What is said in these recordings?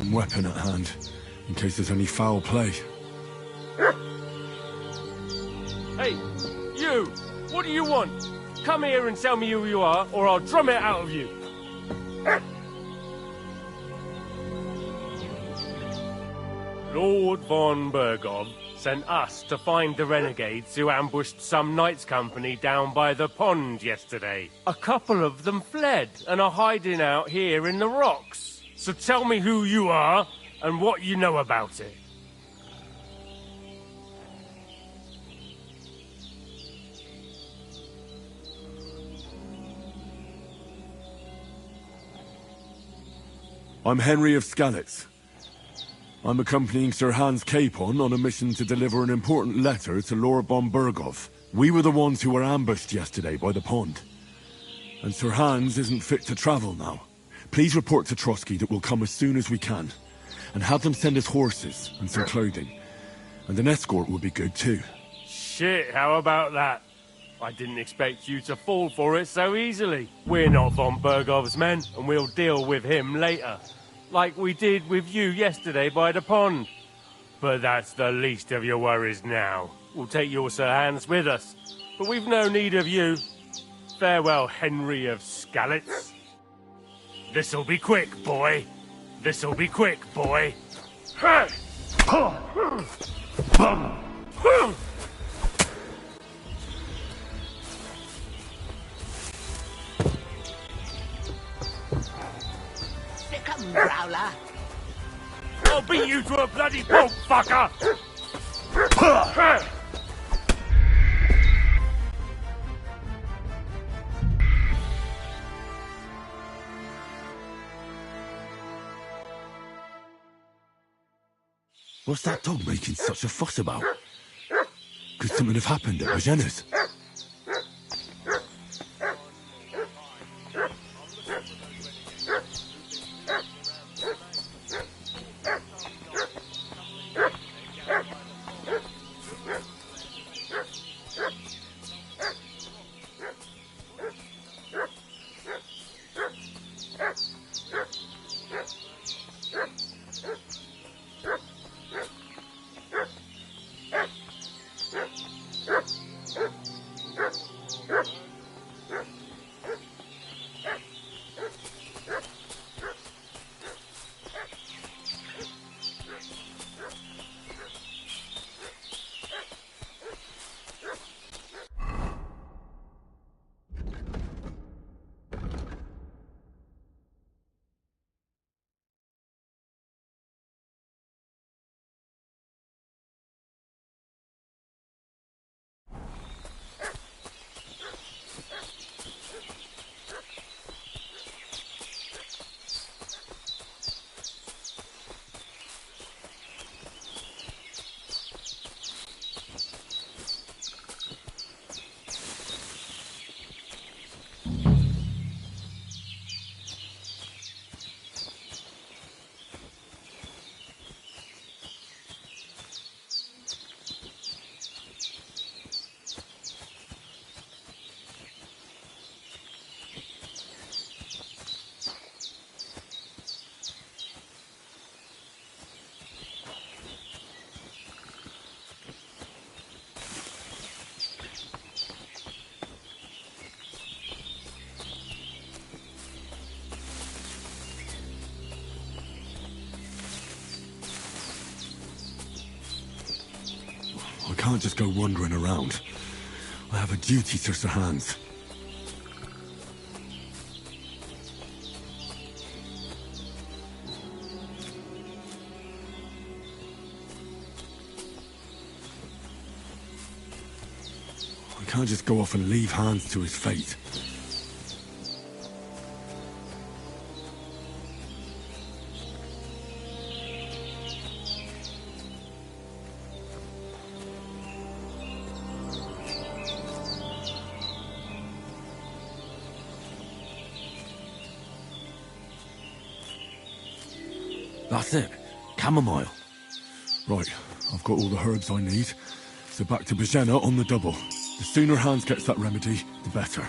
certain weapon at hand, in case there's any foul play. Hey, you! What do you want? Come here and tell me who you are, or I'll drum it out of you. Lord von Bergov sent us to find the renegades who ambushed some knights' company down by the pond yesterday. A couple of them fled and are hiding out here in the rocks. So tell me who you are and what you know about it. I'm Henry of Skalitz. I'm accompanying Sir Hans Capon on a mission to deliver an important letter to Lord von Bergov. We were the ones who were ambushed yesterday by the pond. And Sir Hans isn't fit to travel now. Please report to Trotsky that we'll come as soon as we can. And have them send us horses and some clothing. And an escort would be good too. Shit, how about that? I didn't expect you to fall for it so easily. We're not von Bergov's men, and we'll deal with him later. Like we did with you yesterday by the pond. But that's the least of your worries now. We'll take your Sir Hans with us, but we've no need of you. Farewell, Henry of Skalitz. This'll be quick, boy. This'll be quick, boy. Growler. I'll beat you to a bloody pulp, fucker! What's that dog making such a fuss about? Could something have happened at Bajena's? I can't just go wandering around. I have a duty to Sir Hans. I can't just go off and leave Hans to his fate. That's it. Chamomile. Right, I've got all the herbs I need. So back to Bajena on the double. The sooner Hans gets that remedy, the better.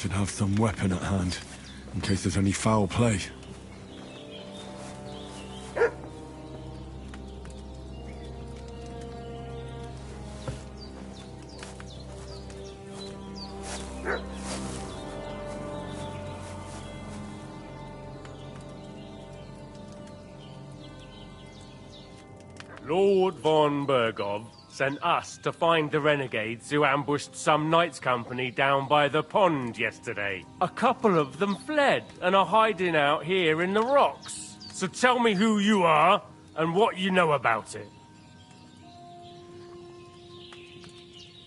should have some weapon at hand, in case there's any foul play. Lord von Bergov sent us to find the renegades who ambushed some knights' company down by the pond yesterday. A couple of them fled and are hiding out here in the rocks. So tell me who you are and what you know about it.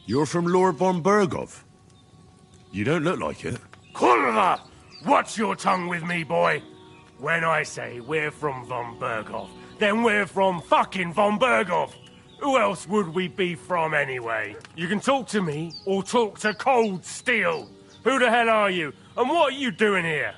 You're from Lord von Bergov? You don't look like it. Kulva! Watch your tongue with me, boy. When I say we're from von Bergov, then we're from fucking von Bergov. Who else would we be from anyway? You can talk to me or talk to Cold Steel. Who the hell are you? And what are you doing here?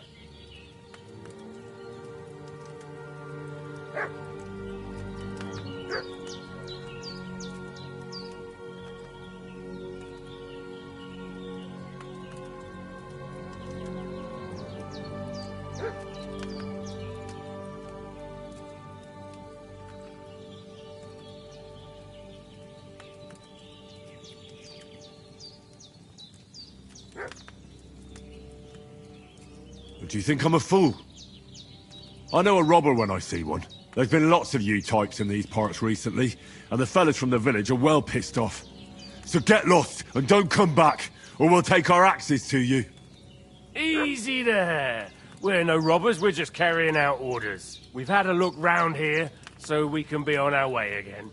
Do you think I'm a fool? I know a robber when I see one. There's been lots of you types in these parts recently, and the fellas from the village are well pissed off. So get lost and don't come back, or we'll take our axes to you. Easy there. We're no robbers, we're just carrying out orders. We've had a look round here, so we can be on our way again.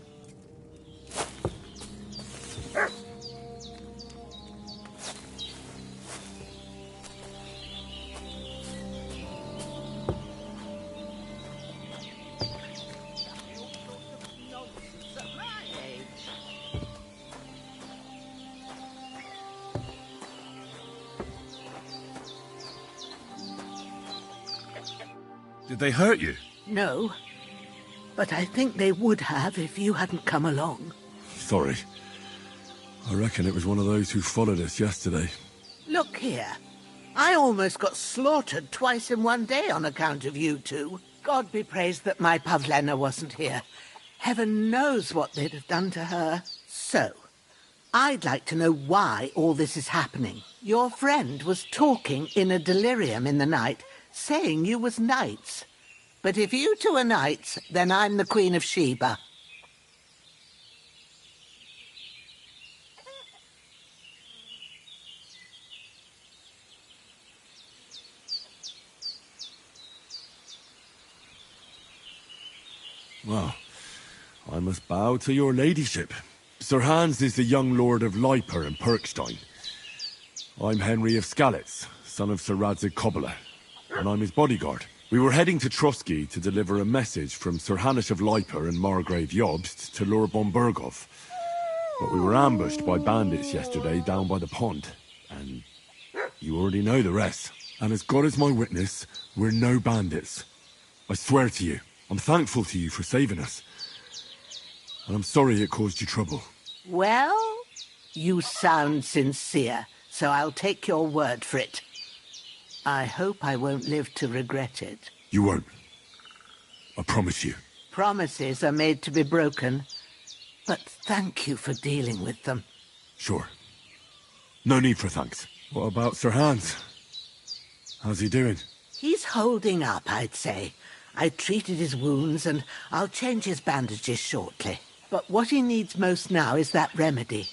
Did they hurt you? No, but I think they would have if you hadn't come along. Sorry. I reckon it was one of those who followed us yesterday. Look here. I almost got slaughtered twice in one day on account of you two. God be praised that my Pavlena wasn't here. Heaven knows what they'd have done to her. So, I'd like to know why all this is happening. Your friend was talking in a delirium in the night, saying you was knights. But if you two are knights, then I'm the Queen of Sheba. Well, I must bow to your ladyship. Sir Hans is the young lord of Leiper and Perkstein. I'm Henry of Skalitz, son of Sir Radzig Kobyla, and I'm his bodyguard. We were heading to Trusky to deliver a message from Sir Hanish of Leiper and Margrave Jobst to Lord von Bergov. But we were ambushed by bandits yesterday down by the pond, and you already know the rest. And as God is my witness, we're no bandits. I swear to you, I'm thankful to you for saving us. And I'm sorry it caused you trouble. Well, you sound sincere, so I'll take your word for it. I hope I won't live to regret it. You won't. I promise you. Promises are made to be broken, but thank you for dealing with them. Sure. No need for thanks. What about Sir Hans? How's he doing? He's holding up, I'd say. I treated his wounds, and I'll change his bandages shortly. But what he needs most now is that remedy.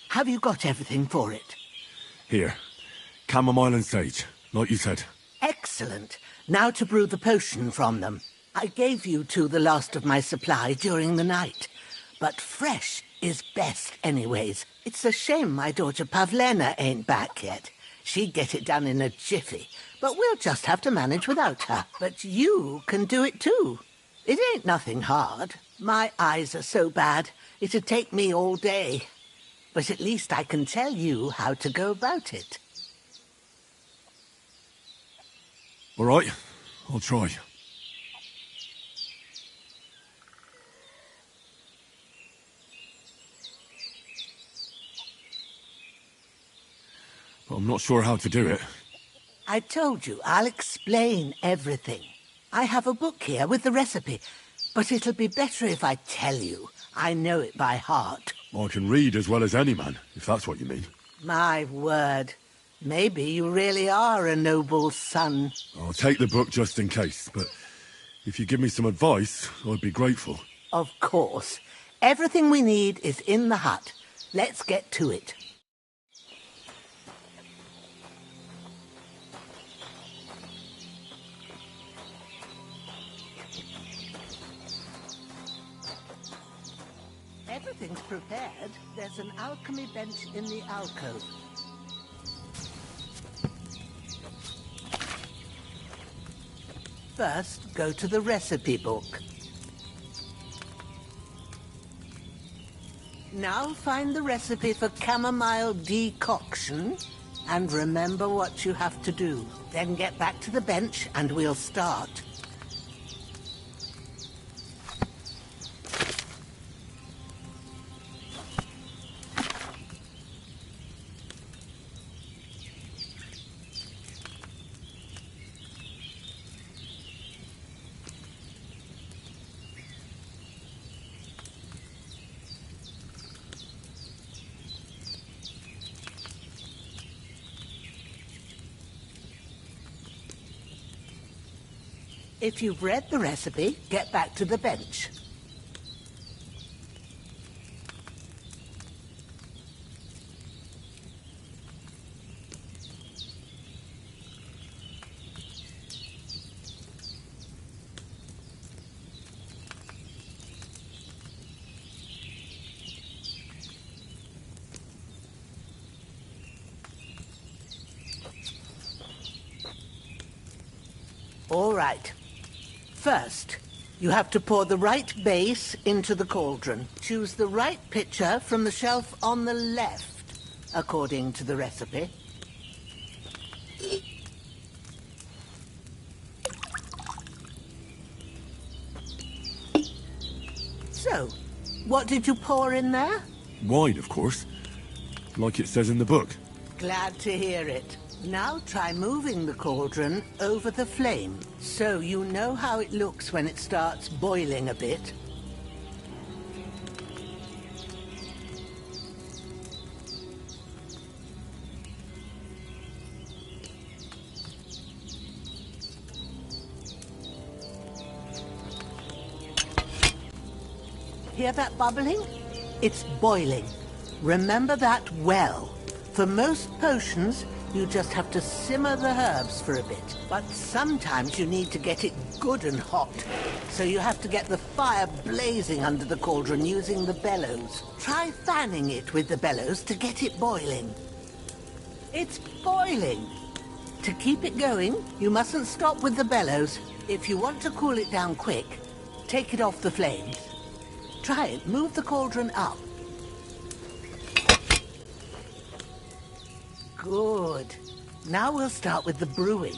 Have you got everything for it? Here. Chamomile and sage, like you said. Excellent. Now to brew the potion from them. I gave you two the last of my supply during the night. But fresh is best anyways. It's a shame my daughter Pavlena ain't back yet. She'd get it done in a jiffy. But we'll just have to manage without her. But you can do it too. It ain't nothing hard. My eyes are so bad, it'd take me all day. But at least I can tell you how to go about it. All right, I'll try. But I'm not sure how to do it. I told you, I'll explain everything. I have a book here with the recipe, but it'll be better if I tell you. I know it by heart. I can read as well as any man, if that's what you mean. My word. Maybe you really are a noble son. I'll take the book just in case, but if you give me some advice, I'd be grateful. Of course. Everything we need is in the hut. Let's get to it. Everything's prepared. There's an alchemy bench in the alcove. First, go to the recipe book. Now find the recipe for chamomile decoction and remember what you have to do. Then get back to the bench and we'll start. If you've read the recipe, get back to the bench. All right. First, you have to pour the right base into the cauldron. Choose the right pitcher from the shelf on the left, according to the recipe. So, what did you pour in there? Wine, of course. Like it says in the book. Glad to hear it. Now try moving the cauldron over the flame, so you know how it looks when it starts boiling a bit. Hear that bubbling? It's boiling. Remember that well. For most potions, you just have to simmer the herbs for a bit. But sometimes you need to get it good and hot. So you have to get the fire blazing under the cauldron using the bellows. Try fanning it with the bellows to get it boiling. It's boiling. To keep it going, you mustn't stop with the bellows. If you want to cool it down quick, take it off the flames. Try it. Move the cauldron up. Good. Now we'll start with the brewing.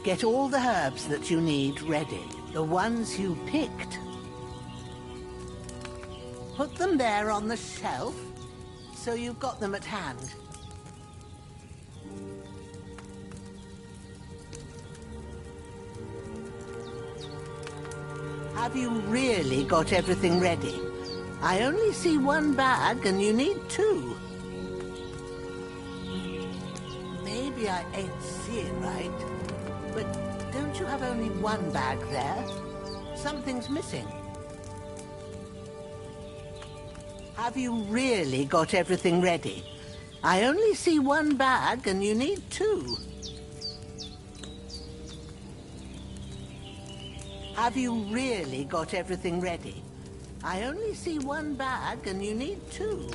Get all the herbs that you need ready. The ones you picked. Put them there on the shelf, so you've got them at hand. Have you really got everything ready? I only see one bag and you need two. Maybe I ain't see it right, but don't you have only one bag there? Something's missing. Have you really got everything ready? I only see one bag and you need two. Have you really got everything ready? I only see one bag and you need two.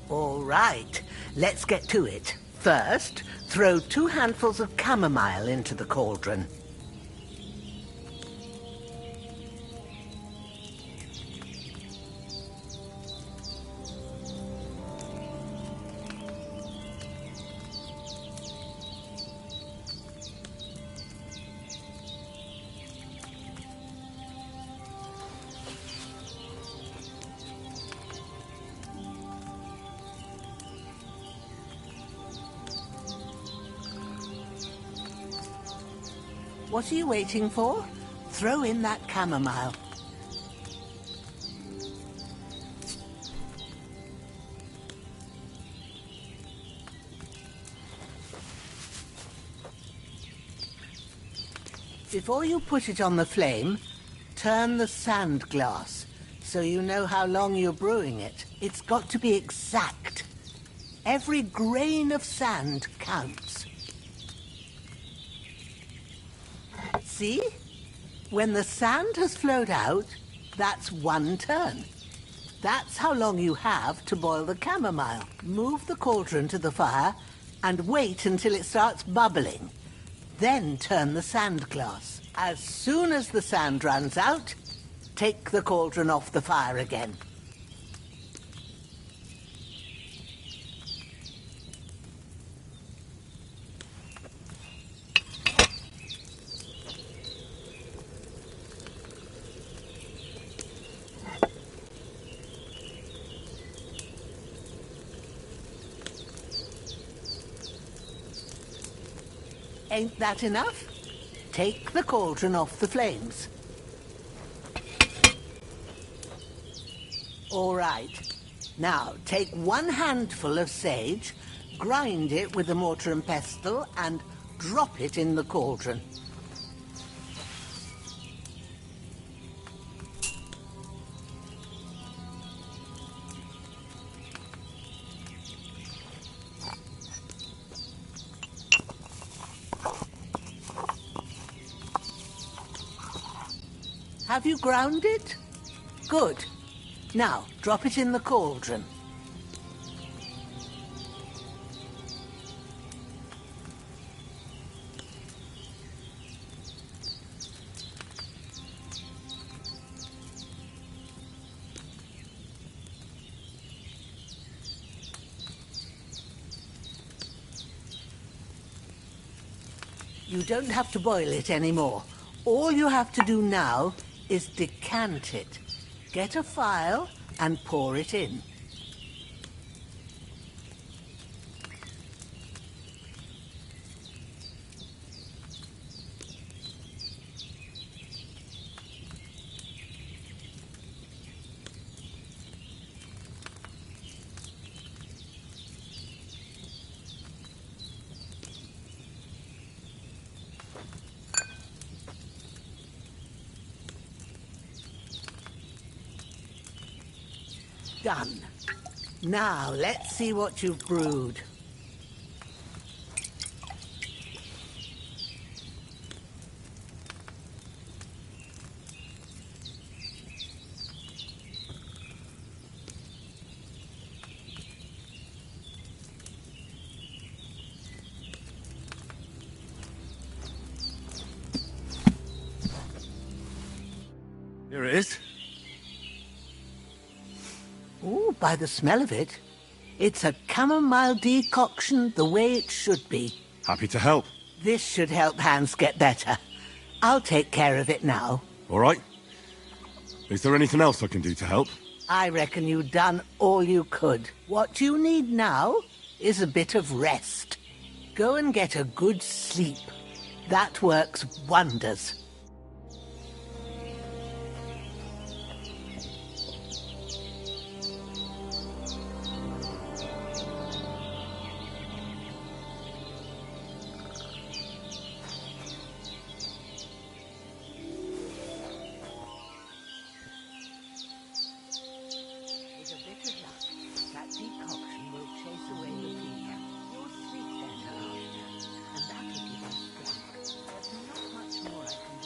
All right, let's get to it. First, throw 2 handfuls of chamomile into the cauldron. What are you waiting for? Throw in that chamomile. Before you put it on the flame, turn the sand glass so you know how long you're brewing it. It's got to be exact. Every grain of sand counts. See? When the sand has flowed out, that's 1 turn. That's how long you have to boil the chamomile. Move the cauldron to the fire and wait until it starts bubbling. Then turn the sand glass. As soon as the sand runs out, take the cauldron off the fire again. Ain't that enough? Take the cauldron off the flames. All right. Now, take 1 handful of sage, grind it with a mortar and pestle, and drop it in the cauldron. Have you ground it? Good. Now, drop it in the cauldron. You don't have to boil it anymore. All you have to do now is decant it. Get a phial and pour it in. Done. Now, let's see what you've brewed. Here it is. Ooh, by the smell of it, it's a chamomile decoction the way it should be. Happy to help. This should help Hans get better. I'll take care of it now. All right. Is there anything else I can do to help? I reckon you've done all you could. What you need now is a bit of rest. Go and get a good sleep. That works wonders. You'll sleep better after, and that'll give you strength. There's not much more I can do.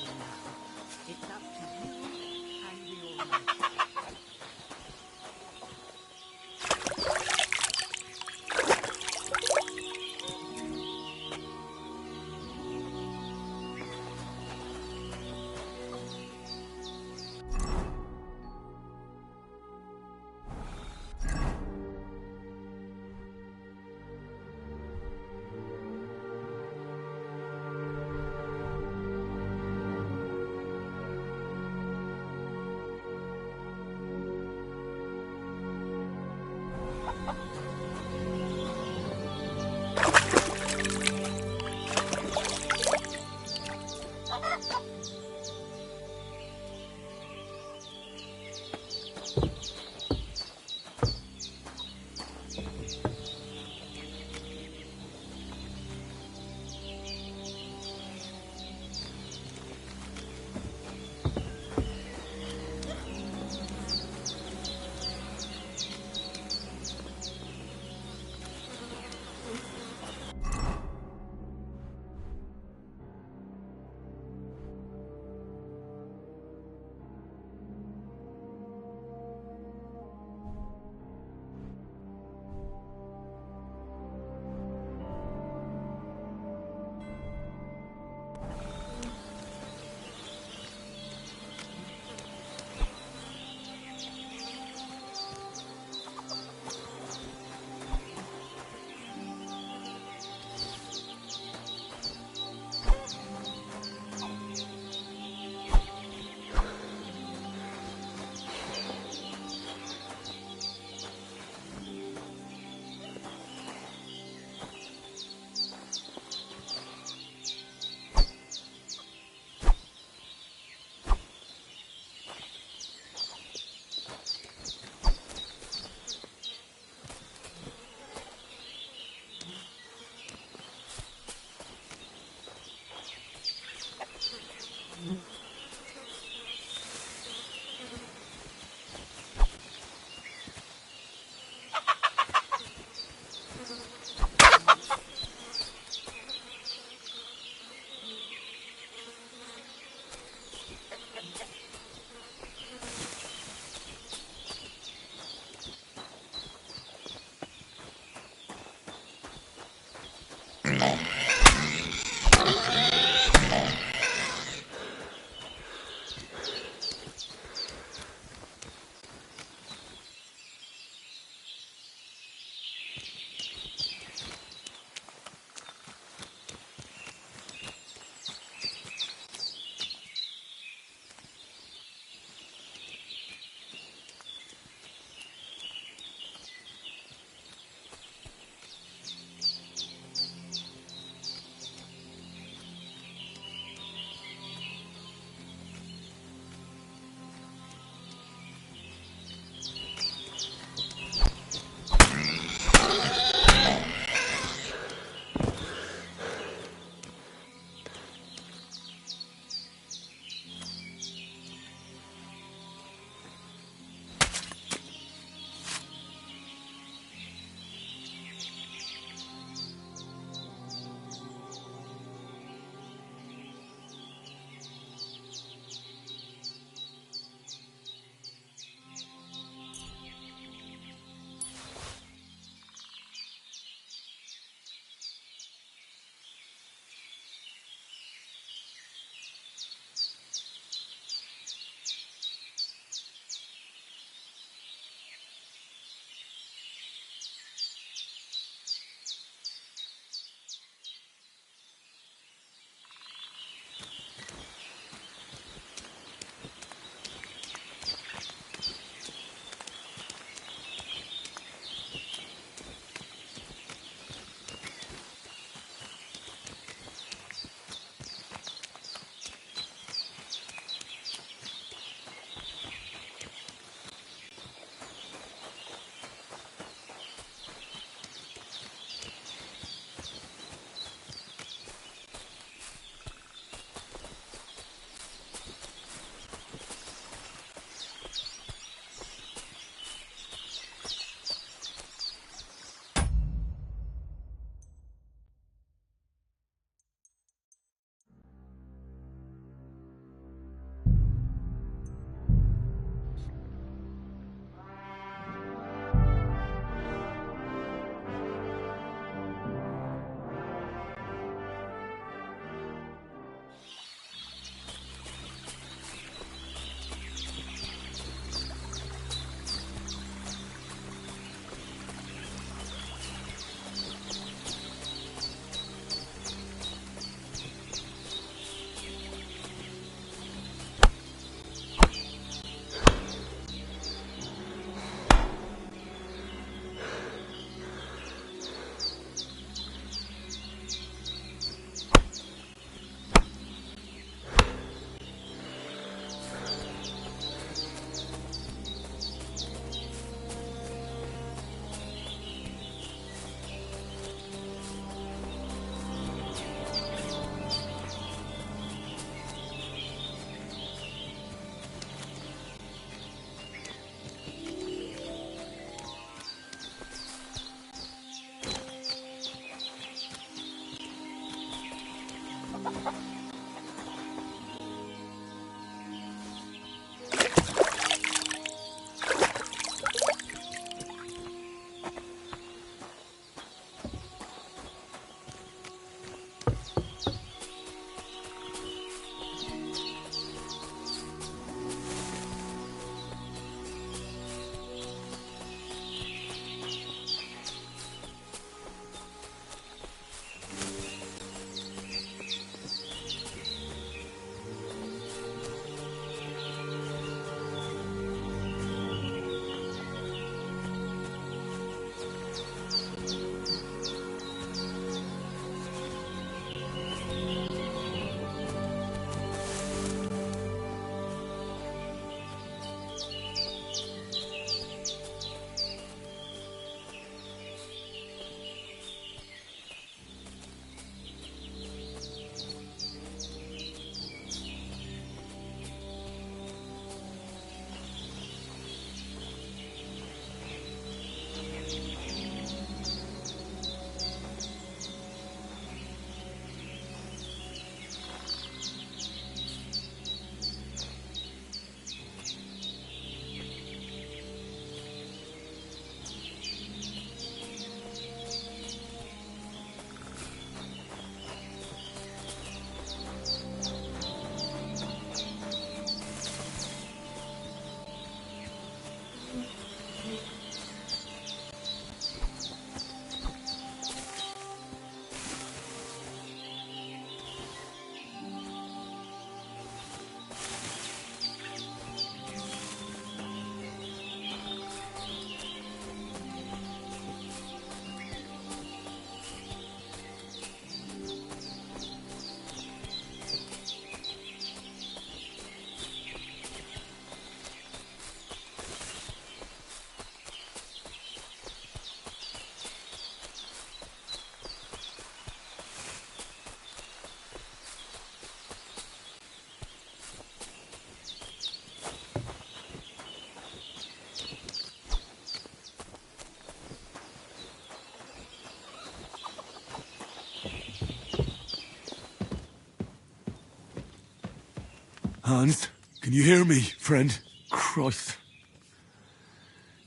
Hans, can you hear me, friend? Christ.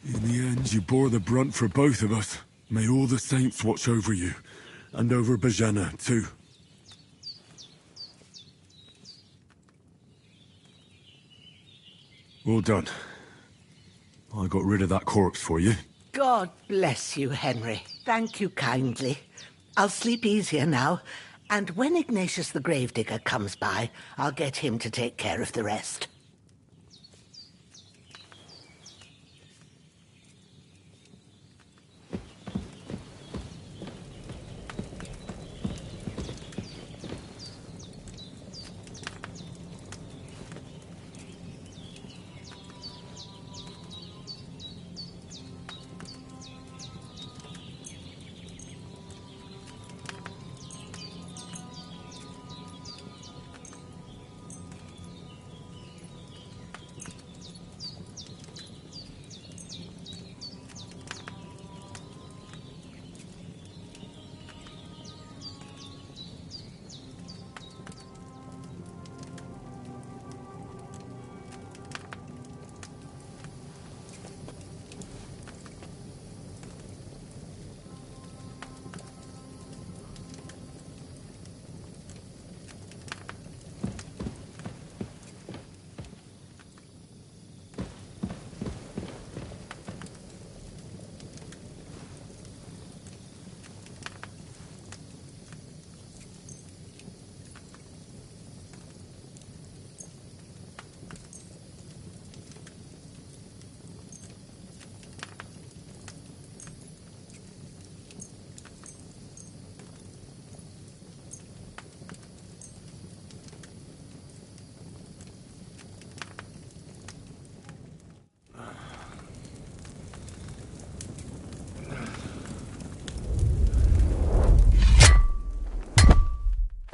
In the end, you bore the brunt for both of us. May all the saints watch over you. And over Bajana, too. Well done. I got rid of that corpse for you. God bless you, Henry. Thank you kindly. I'll sleep easier now, and when Ignatius the Gravedigger comes by, I'll get him to take care of the rest.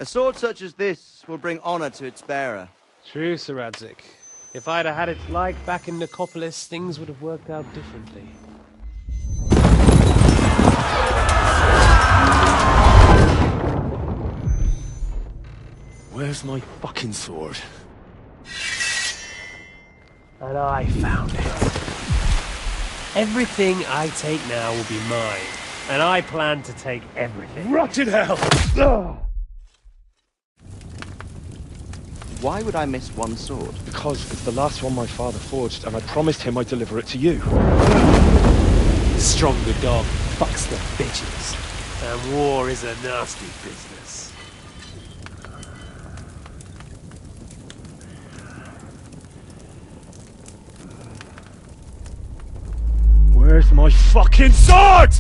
A sword such as this will bring honor to its bearer. True, Sir Radzik. If I'd have had it like back in Nicopolis, things would have worked out differently. Where's my fucking sword? And I found it. Everything I take now will be mine, and I plan to take everything. Rotted hell! Ugh. Why would I miss one sword? Because it's the last one my father forged, and I promised him I'd deliver it to you. Stronger dog fucks the bitches, and war is a nasty business. Where's my fucking sword?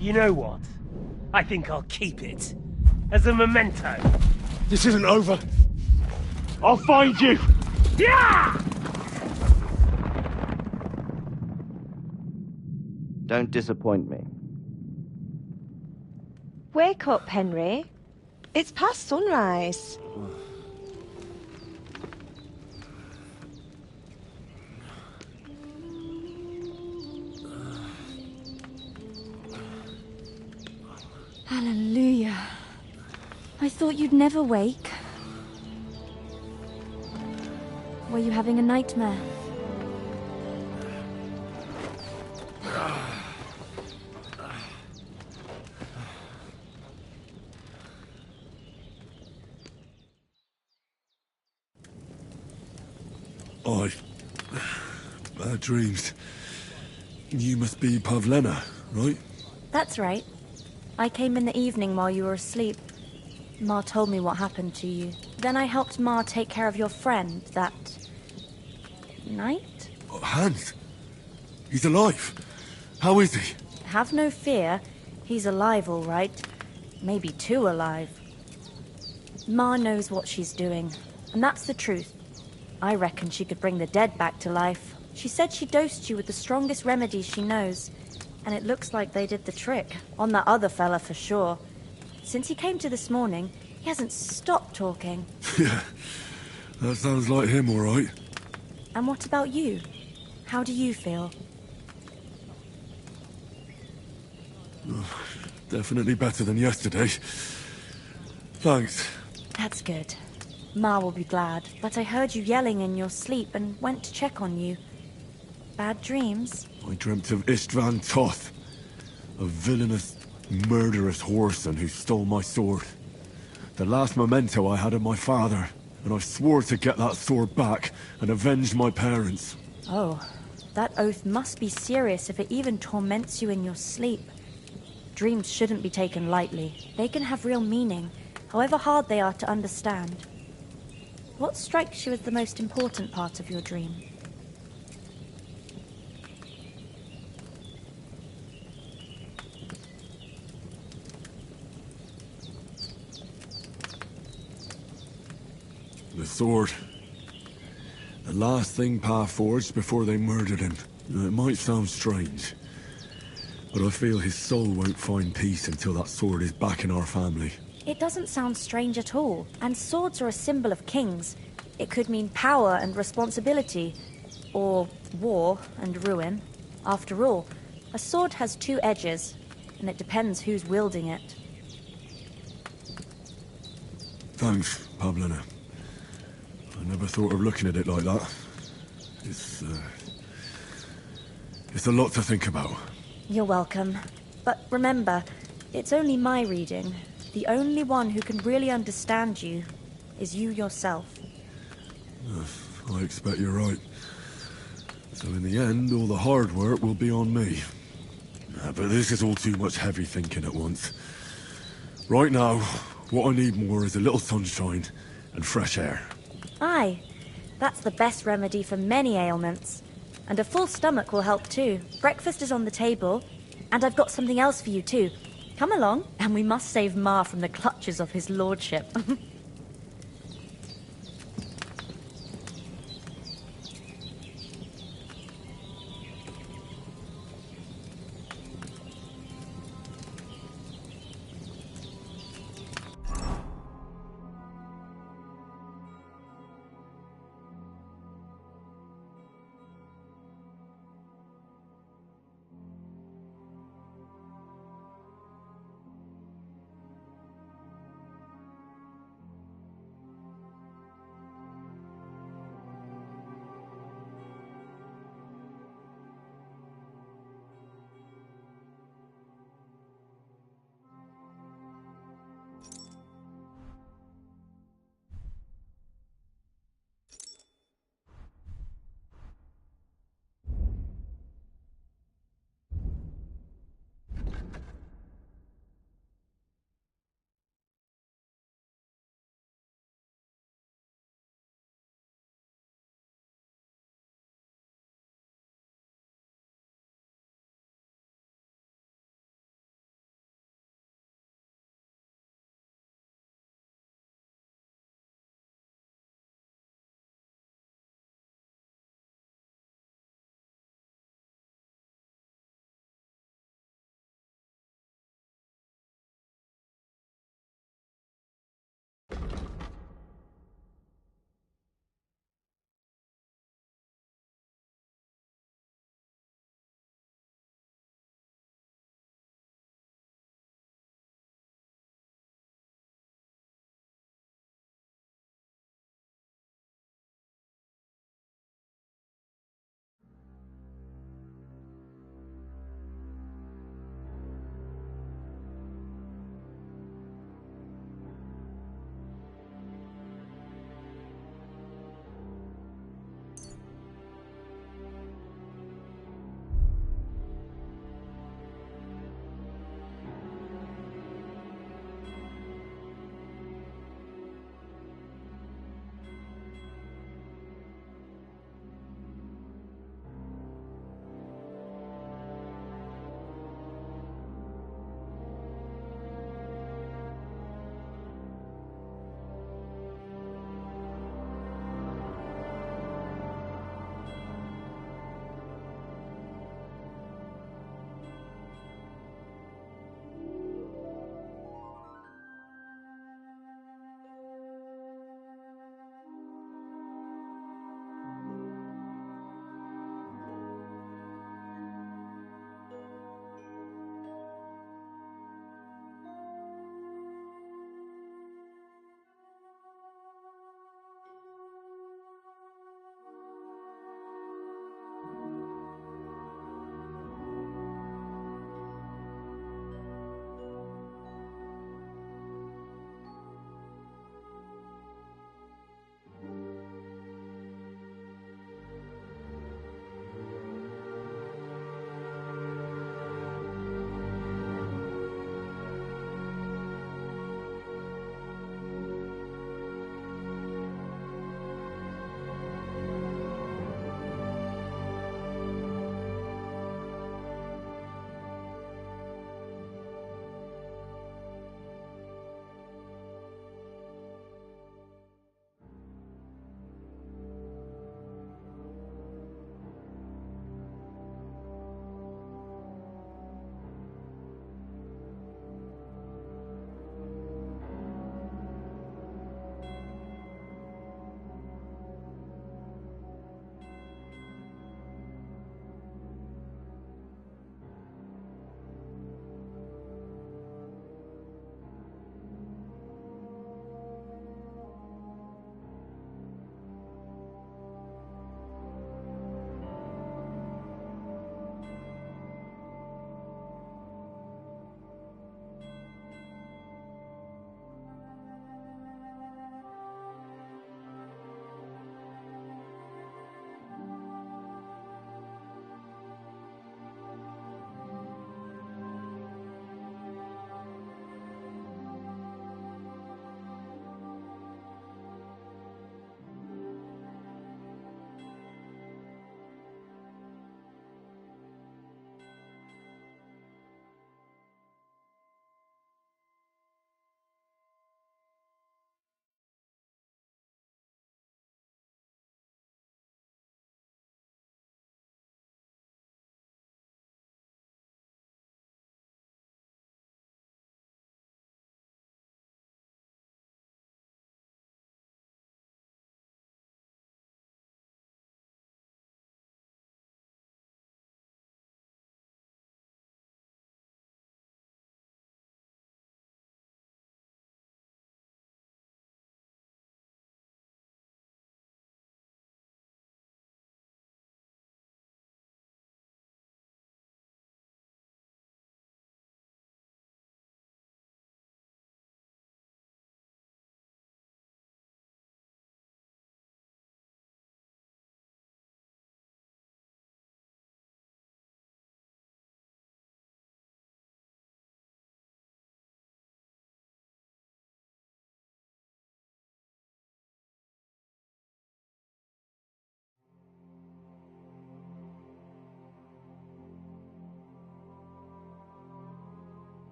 You know what? I think I'll keep it. As a memento. This isn't over. I'll find you! Yeah! Don't disappoint me. Wake up, Henry. It's past sunrise. Hallelujah. I thought you'd never wake. Were you having a nightmare? Bad dreams. You must be Pavlena, right? That's right. I came in the evening while you were asleep. Ma told me what happened to you. Then I helped Ma take care of your friend that night? Oh, Hans? He's alive. How is he? Have no fear. He's alive, all right. Maybe too alive. Ma knows what she's doing, and that's the truth. I reckon she could bring the dead back to life. She said she dosed you with the strongest remedies she knows, and it looks like they did the trick. On that other fella for sure. Since he came to this morning, he hasn't stopped talking. Yeah, that sounds like him, all right. And what about you? How do you feel? Definitely better than yesterday. Thanks. That's good. Ma will be glad, but I heard you yelling in your sleep and went to check on you. Bad dreams? I dreamt of Istvan Toth, a villainous, murderous whoreson who stole my sword. The last memento I had of my father, and I swore to get that sword back and avenge my parents. Oh, that oath must be serious if it even torments you in your sleep. Dreams shouldn't be taken lightly. They can have real meaning, however hard they are to understand. What strikes you as the most important part of your dream? The sword. The last thing Pa forged before they murdered him. It might sound strange, but I feel his soul won't find peace until that sword is back in our family. It doesn't sound strange at all, and swords are a symbol of kings. It could mean power and responsibility, or war and ruin. After all, a sword has two edges, and it depends who's wielding it. Thanks, Pavlina. I never thought of looking at it like that. It's a lot to think about. You're welcome. But remember, it's only my reading. The only one who can really understand you is you yourself. I expect you're right. So in the end, all the hard work will be on me. But this is all too much heavy thinking at once. Right now, what I need more is a little sunshine and fresh air. Aye, that's the best remedy for many ailments. And a full stomach will help too. Breakfast is on the table, and I've got something else for you too. Come along, and we must save Ma from the clutches of his lordship.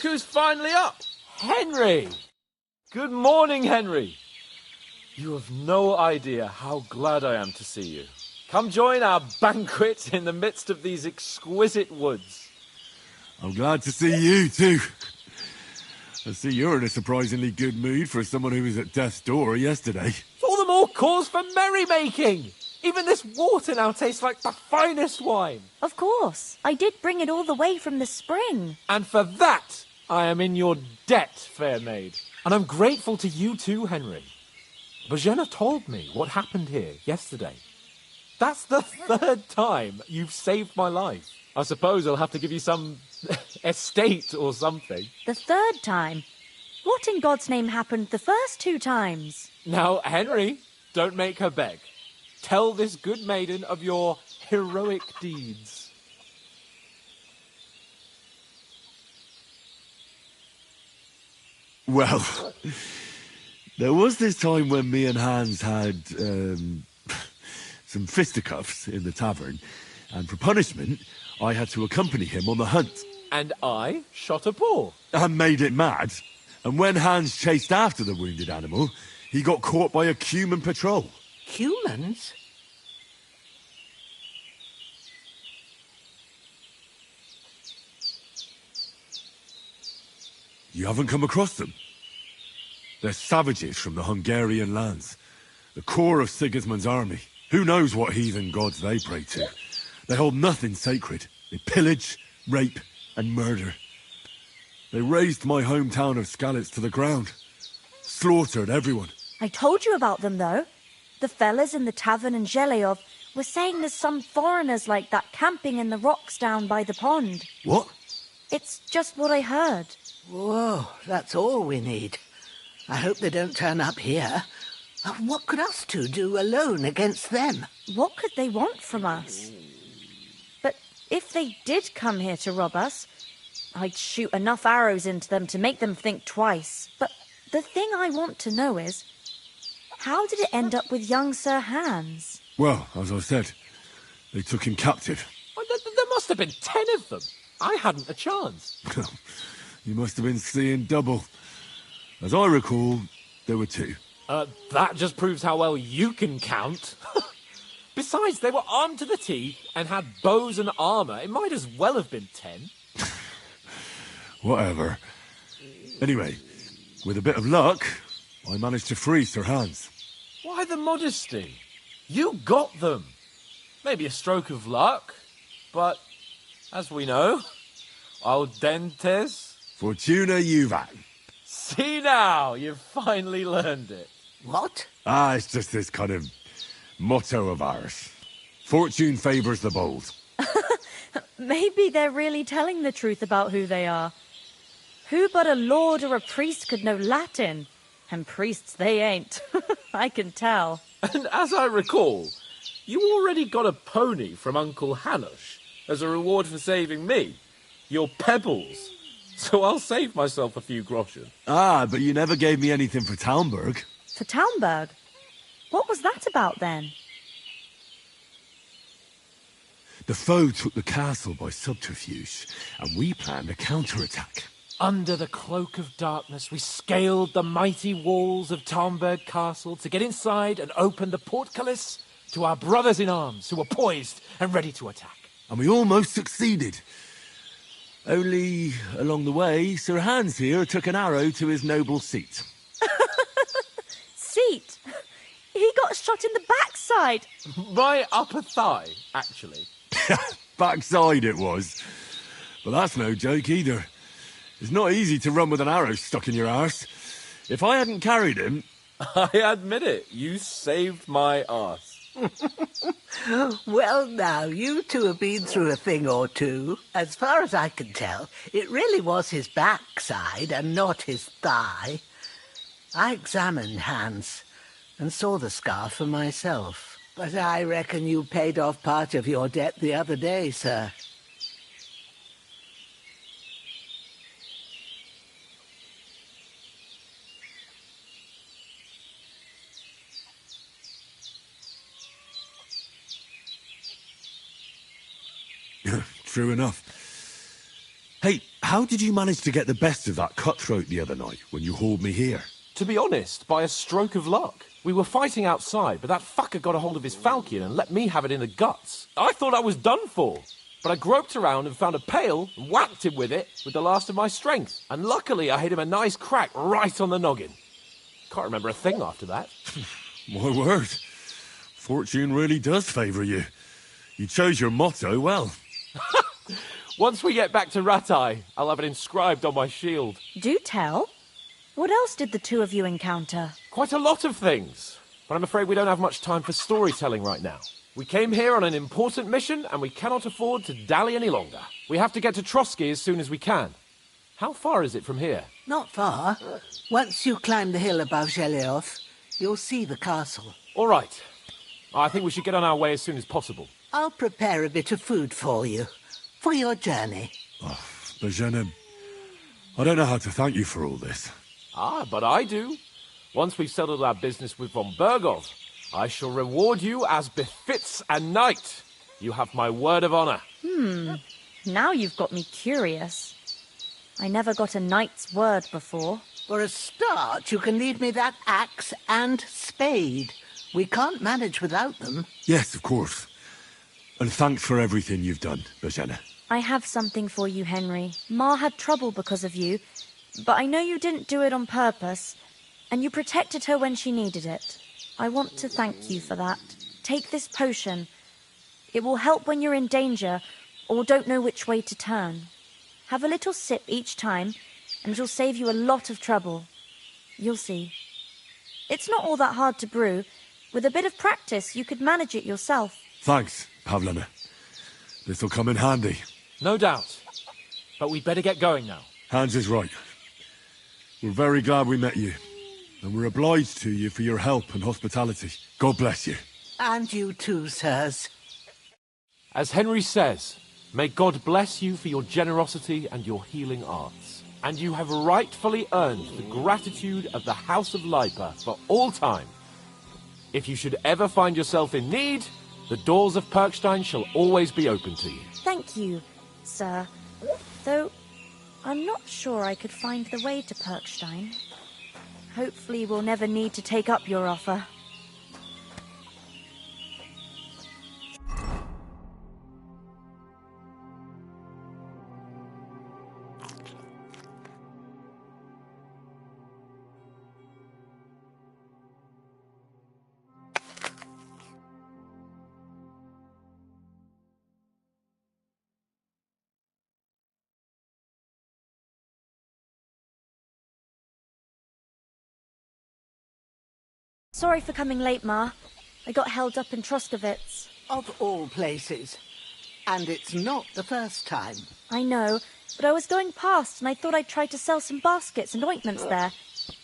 Look who's finally up! Henry! Good morning, Henry. You have no idea how glad I am to see you. Come join our banquet in the midst of these exquisite woods. I'm glad to see you, too. I see you're in a surprisingly good mood for someone who was at death's door yesterday. All the more cause for merrymaking! Even this water now tastes like the finest wine. Of course. I did bring it all the way from the spring. And for that, I am in your debt, fair maid. And I'm grateful to you too, Henry. Bajena told me what happened here yesterday. That's the third time you've saved my life. I suppose I'll have to give you some estate or something. The third time? What in God's name happened the first 2 times? Now, Henry, don't make her beg. Tell this good maiden of your heroic deeds. Well, there was this time when me and Hans had some fisticuffs in the tavern, and for punishment, I had to accompany him on the hunt. And I shot a boar. And made it mad. And when Hans chased after the wounded animal, he got caught by a Cuman patrol. Humans? You haven't come across them? They're savages from the Hungarian lands. The core of Sigismund's army. Who knows what heathen gods they pray to? They hold nothing sacred. They pillage, rape, and murder. They razed my hometown of Skalitz to the ground. Slaughtered everyone. I told you about them, though. The fellas in the tavern in Zheleov were saying there's some foreigners like that camping in the rocks down by the pond. What? It's just what I heard. Whoa, that's all we need. I hope they don't turn up here. What could us two do alone against them? What could they want from us? But if they did come here to rob us, I'd shoot enough arrows into them to make them think twice. But the thing I want to know is, how did it end up with young Sir Hans? Well, as I said, they took him captive. Well, there must have been 10 of them. I hadn't a chance. You must have been seeing double. As I recall, there were 2. That just proves how well you can count. Besides, they were armed to the teeth and had bows and armour. It might as well have been 10. Whatever. Anyway, with a bit of luck, I managed to free Sir Hans. Why the modesty? You got them. Maybe a stroke of luck, but as we know, al dentes. Fortuna juvat. See now, you've finally learned it. What? It's just this kind of motto of ours. Fortune favours the bold. Maybe they're really telling the truth about who they are. Who but a lord or a priest could know Latin? And priests they ain't. I can tell. And as I recall, you already got a pony from Uncle Hanush as a reward for saving me. Your pebbles. So I'll save myself a few groschen. But you never gave me anything for Talmberg. For Talmberg? What was that about then? The foe took the castle by subterfuge, and we planned a counterattack. Under the cloak of darkness, we scaled the mighty walls of Talmberg Castle to get inside and open the portcullis to our brothers in arms who were poised and ready to attack. And we almost succeeded. Only, along the way, Sir Hans here took an arrow to his noble seat. Seat? He got shot in the backside. My upper thigh, actually. Backside it was. But that's no joke either. It's not easy to run with an arrow stuck in your arse. If I hadn't carried him... I admit it, you saved my arse. Well, now, you two have been through a thing or two. As far as I can tell, it really was his backside and not his thigh. I examined Hans and saw the scar for myself. But I reckon you paid off part of your debt the other day, sir. True enough. Hey, how did you manage to get the best of that cutthroat the other night when you hauled me here? To be honest, by a stroke of luck. We were fighting outside, but that fucker got a hold of his falchion and let me have it in the guts. I thought I was done for. But I groped around and found a pail and whacked him with it with the last of my strength. And luckily I hit him a nice crack right on the noggin. Can't remember a thing after that. My word. Fortune really does favour you. You chose your motto well. Once we get back to Ratai, I'll have it inscribed on my shield. Do tell. What else did the two of you encounter? Quite a lot of things. But I'm afraid we don't have much time for storytelling right now. We came here on an important mission, and we cannot afford to dally any longer. We have to get to Trotsky as soon as we can. How far is it from here? Not far. Once you climb the hill above Zheleov, you'll see the castle. All right. I think we should get on our way as soon as possible. I'll prepare a bit of food for you, for your journey. Oh, Bozhena, I don't know how to thank you for all this. Ah, but I do. Once we've settled our business with von Bergov, I shall reward you as befits a knight. You have my word of honor. Now you've got me curious. I never got a knight's word before. For a start, you can leave me that axe and spade. We can't manage without them. Yes, of course. And thanks for everything you've done, Bozhena. I have something for you, Henry. Ma had trouble because of you, but I know you didn't do it on purpose, and you protected her when she needed it. I want to thank you for that. Take this potion. It will help when you're in danger or don't know which way to turn. Have a little sip each time, and it'll save you a lot of trouble. You'll see. It's not all that hard to brew. With a bit of practice, you could manage it yourself. Thanks, Pavlena. This'll come in handy. No doubt. But we'd better get going now. Hans is right. We're very glad we met you. And we're obliged to you for your help and hospitality. God bless you. And you too, sirs. As Henry says, may God bless you for your generosity and your healing arts. And you have rightfully earned the gratitude of the House of Lipa for all time. If you should ever find yourself in need, the doors of Perkstein shall always be open to you. Thank you, sir. Though, I'm not sure I could find the way to Perkstein. Hopefully we'll never need to take up your offer. Sorry for coming late, Ma. I got held up in Troskovitz. Of all places. And it's not the first time. I know, but I was going past and I thought I'd try to sell some baskets and ointments there.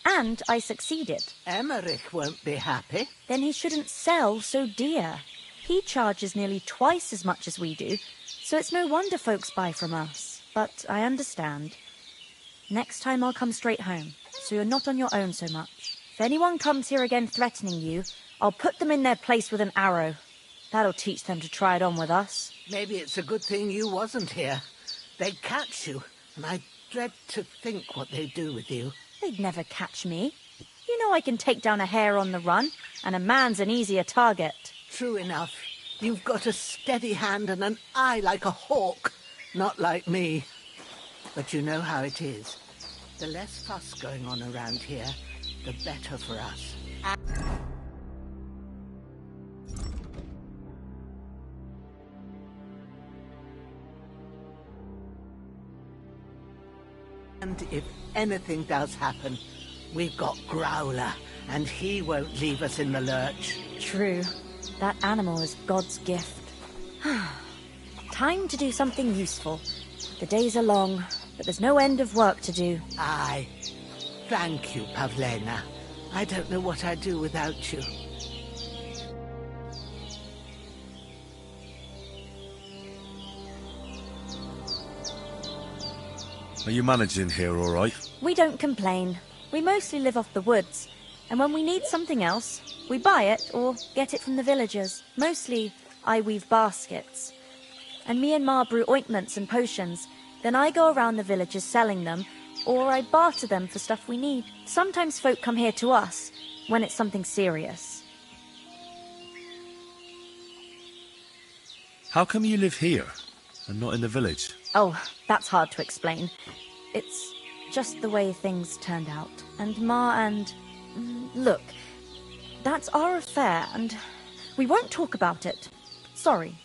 And I succeeded. Emmerich won't be happy. Then he shouldn't sell so dear. He charges nearly twice as much as we do, so it's no wonder folks buy from us. But I understand. Next time I'll come straight home, so you're not on your own so much. If anyone comes here again threatening you, I'll put them in their place with an arrow. That'll teach them to try it on with us. Maybe it's a good thing you wasn't here. They'd catch you, and I dread to think what they'd do with you. They'd never catch me. You know I can take down a hare on the run, and a man's an easier target. True enough. You've got a steady hand and an eye like a hawk. Not like me. But you know how it is. The less fuss going on around here, the better for us. And if anything does happen, we've got Growler, and he won't leave us in the lurch. True. That animal is God's gift. Time to do something useful. The days are long, but there's no end of work to do. Aye. Thank you, Pavlena. I don't know what I'd do without you. Are you managing here all right? We don't complain. We mostly live off the woods. And when we need something else, we buy it or get it from the villagers. Mostly, I weave baskets. And me and Ma brew ointments and potions. Then I go around the villages selling them, or I barter them for stuff we need. Sometimes folk come here to us, when it's something serious. How come you live here, and not in the village? Oh, that's hard to explain. It's just the way things turned out. And Ma and... Look, that's our affair, and we won't talk about it. Sorry.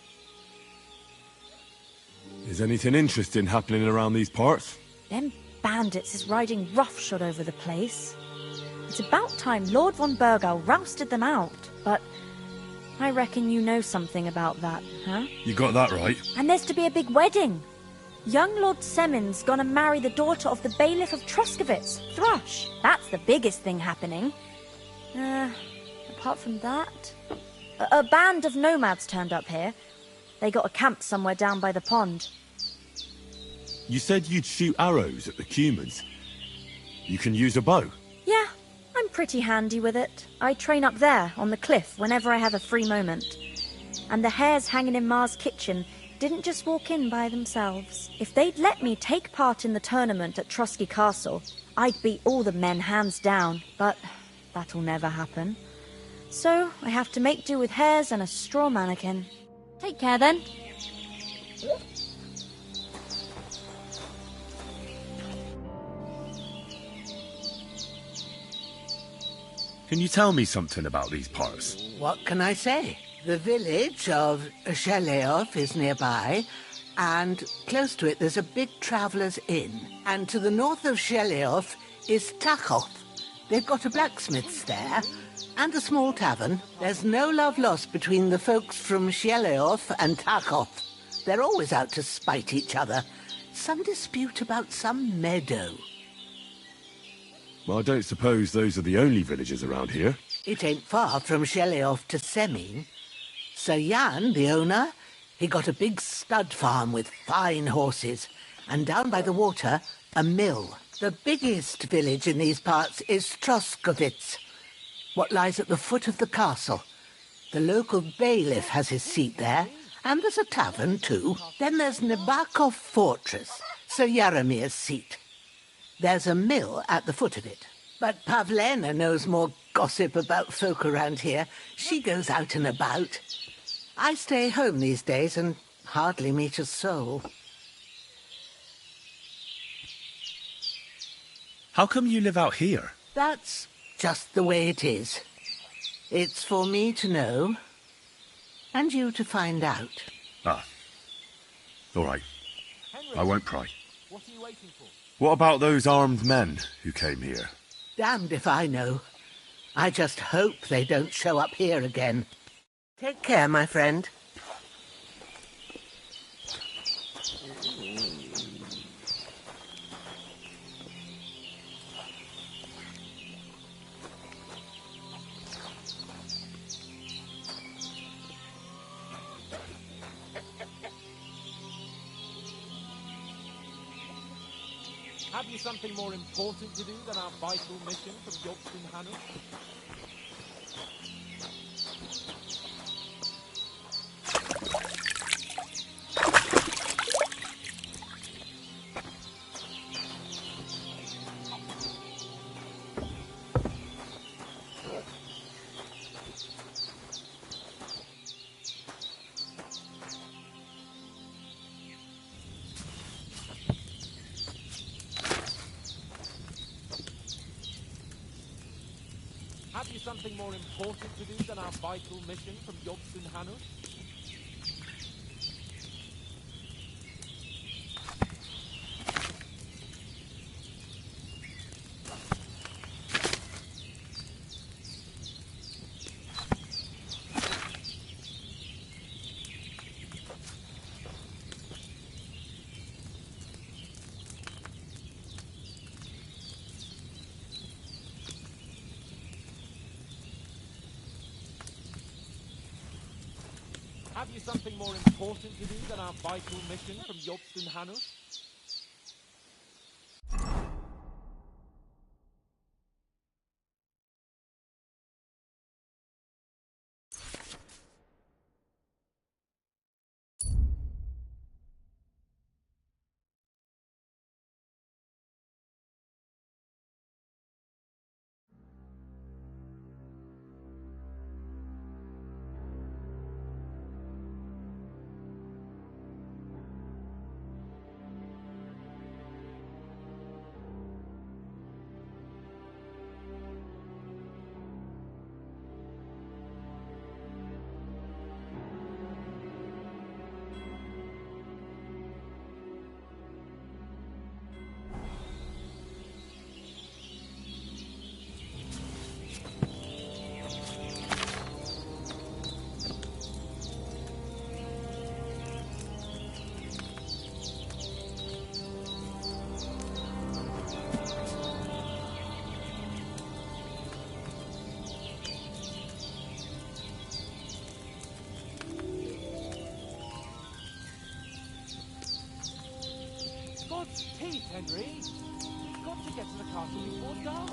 Is anything interesting happening around these parts? Them bandits is riding roughshod over the place. It's about time Lord von Burgau rousted them out, but I reckon you know something about that, huh? You got that right. And there's to be a big wedding. Young Lord Semin's gonna marry the daughter of the bailiff of Troskowitz, Thrush. That's the biggest thing happening. Apart from that... A band of nomads turned up here. They got a camp somewhere down by the pond. You said you'd shoot arrows at the Cumans. You can use a bow. Yeah, I'm pretty handy with it. I train up there, on the cliff, whenever I have a free moment. And the hares hanging in Ma's kitchen didn't just walk in by themselves. If they'd let me take part in the tournament at Trosky Castle, I'd beat all the men hands down, but that'll never happen. So I have to make do with hares and a straw mannequin. Take care then. Can you tell me something about these parts? What can I say? The village of Sheleov is nearby, and close to it there's a big traveller's inn. And to the north of Sheleov is Tachov. They've got a blacksmith's there, and a small tavern. There's no love lost between the folks from Sheleov and Tachov. They're always out to spite each other. Some dispute about some meadow. Well, I don't suppose those are the only villages around here. It ain't far from Sheleov to Semin. Sir Jan, the owner, he got a big stud farm with fine horses, and down by the water, a mill. The biggest village in these parts is Troskowitz, what lies at the foot of the castle. The local bailiff has his seat there, and there's a tavern too. Then there's Nabakov Fortress, Sir Yaromir's seat. There's a mill at the foot of it. But Pavlena knows more gossip about folk around here. She goes out and about. I stay home these days and hardly meet a soul. How come you live out here? That's just the way it is. It's for me to know, and you to find out. Ah. All right. Henry, I won't pry. what are you waiting for? What about those armed men who came here? Damned if I know. I just hope they don't show up here again. Take care, my friend. Have you something more important to do than our vital mission from Jobst and Hanu? Have you something more important to do than our vital mission from Jobst and Hanu? Have you something more important to do than our vital mission from Jobst and Hanu? teeth, Henry. We've got to get to the castle before dark.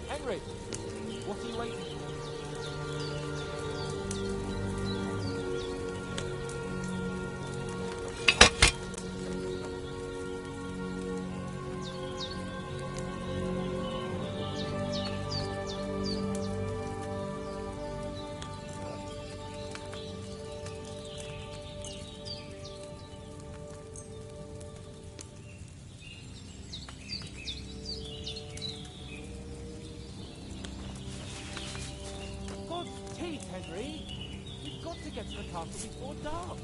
Henry, what are you waiting for? God's teeth, Henry. We've got to get to the castle before dark.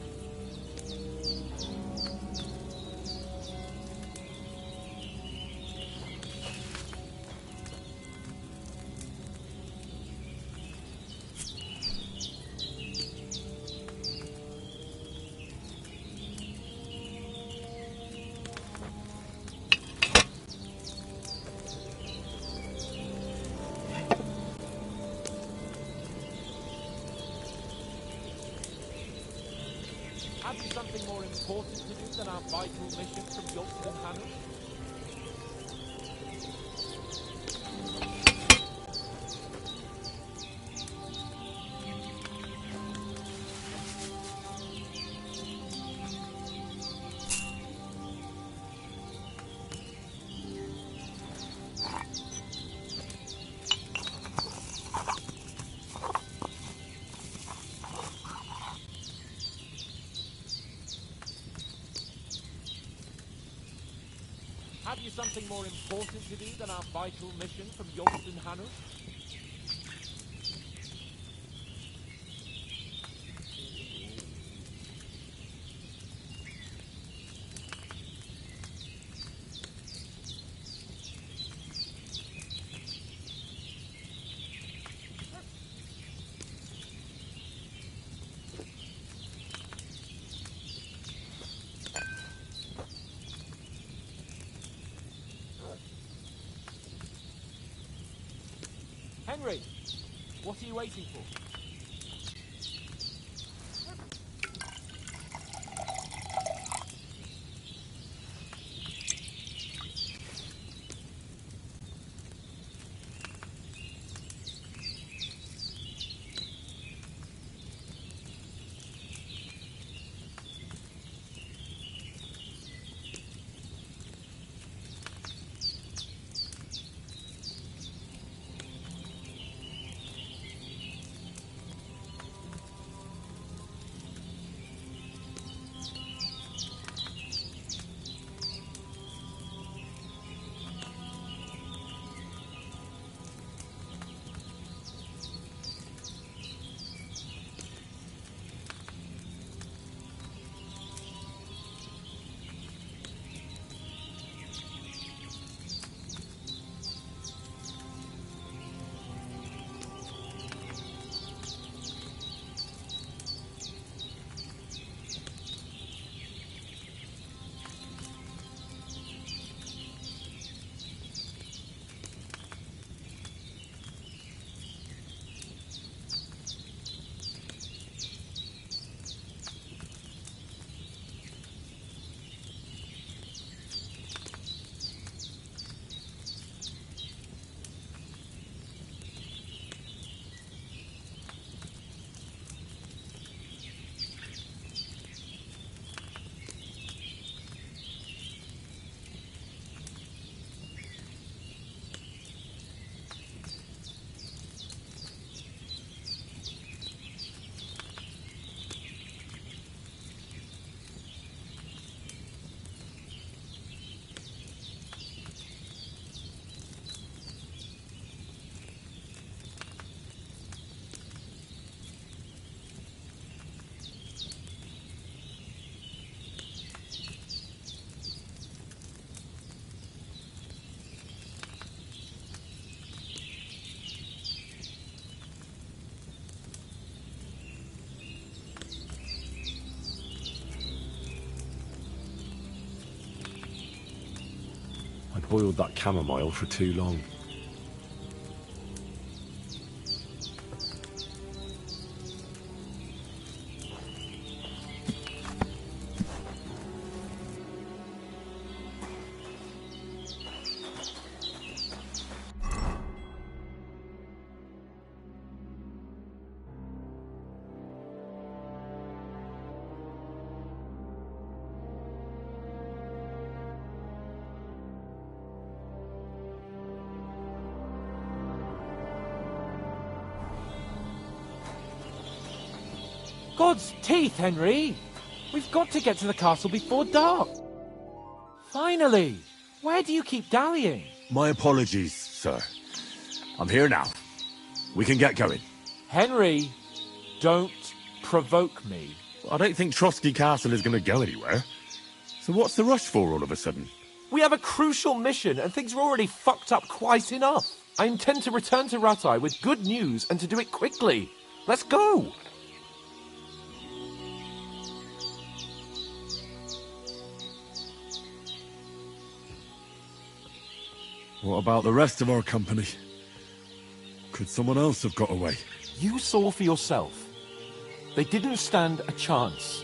Have you something more important to do than our vital mission from Yolston and Hannah? Have you something more important to do than our vital mission from Yolston and Hannah? Henry, what are you waiting for? boiled that chamomile for too long. God's teeth, Henry! We've got to get to the castle before dark. Finally! Where do you keep dallying? My apologies, sir. I'm here now. We can get going. Henry, don't provoke me. I don't think Trotsky Castle is going to go anywhere. So what's the rush for all of a sudden? We have a crucial mission, and things are already fucked up quite enough. I intend to return to Rattay with good news, and to do it quickly. Let's go! What about the rest of our company? Could someone else have got away? You saw for yourself. They didn't stand a chance.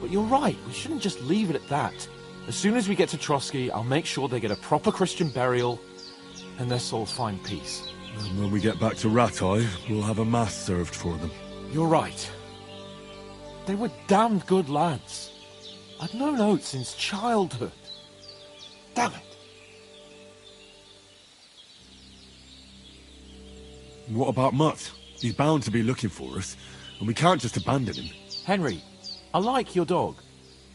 But you're right, we shouldn't just leave it at that. As soon as we get to Trotsky, I'll make sure they get a proper Christian burial, and their souls find peace. And when we get back to Rattay, we'll have a mass served for them. You're right. They were damned good lads. I've known Oates since childhood. Damn it. What about Mutt? He's bound to be looking for us, and we can't just abandon him. Henry, I like your dog,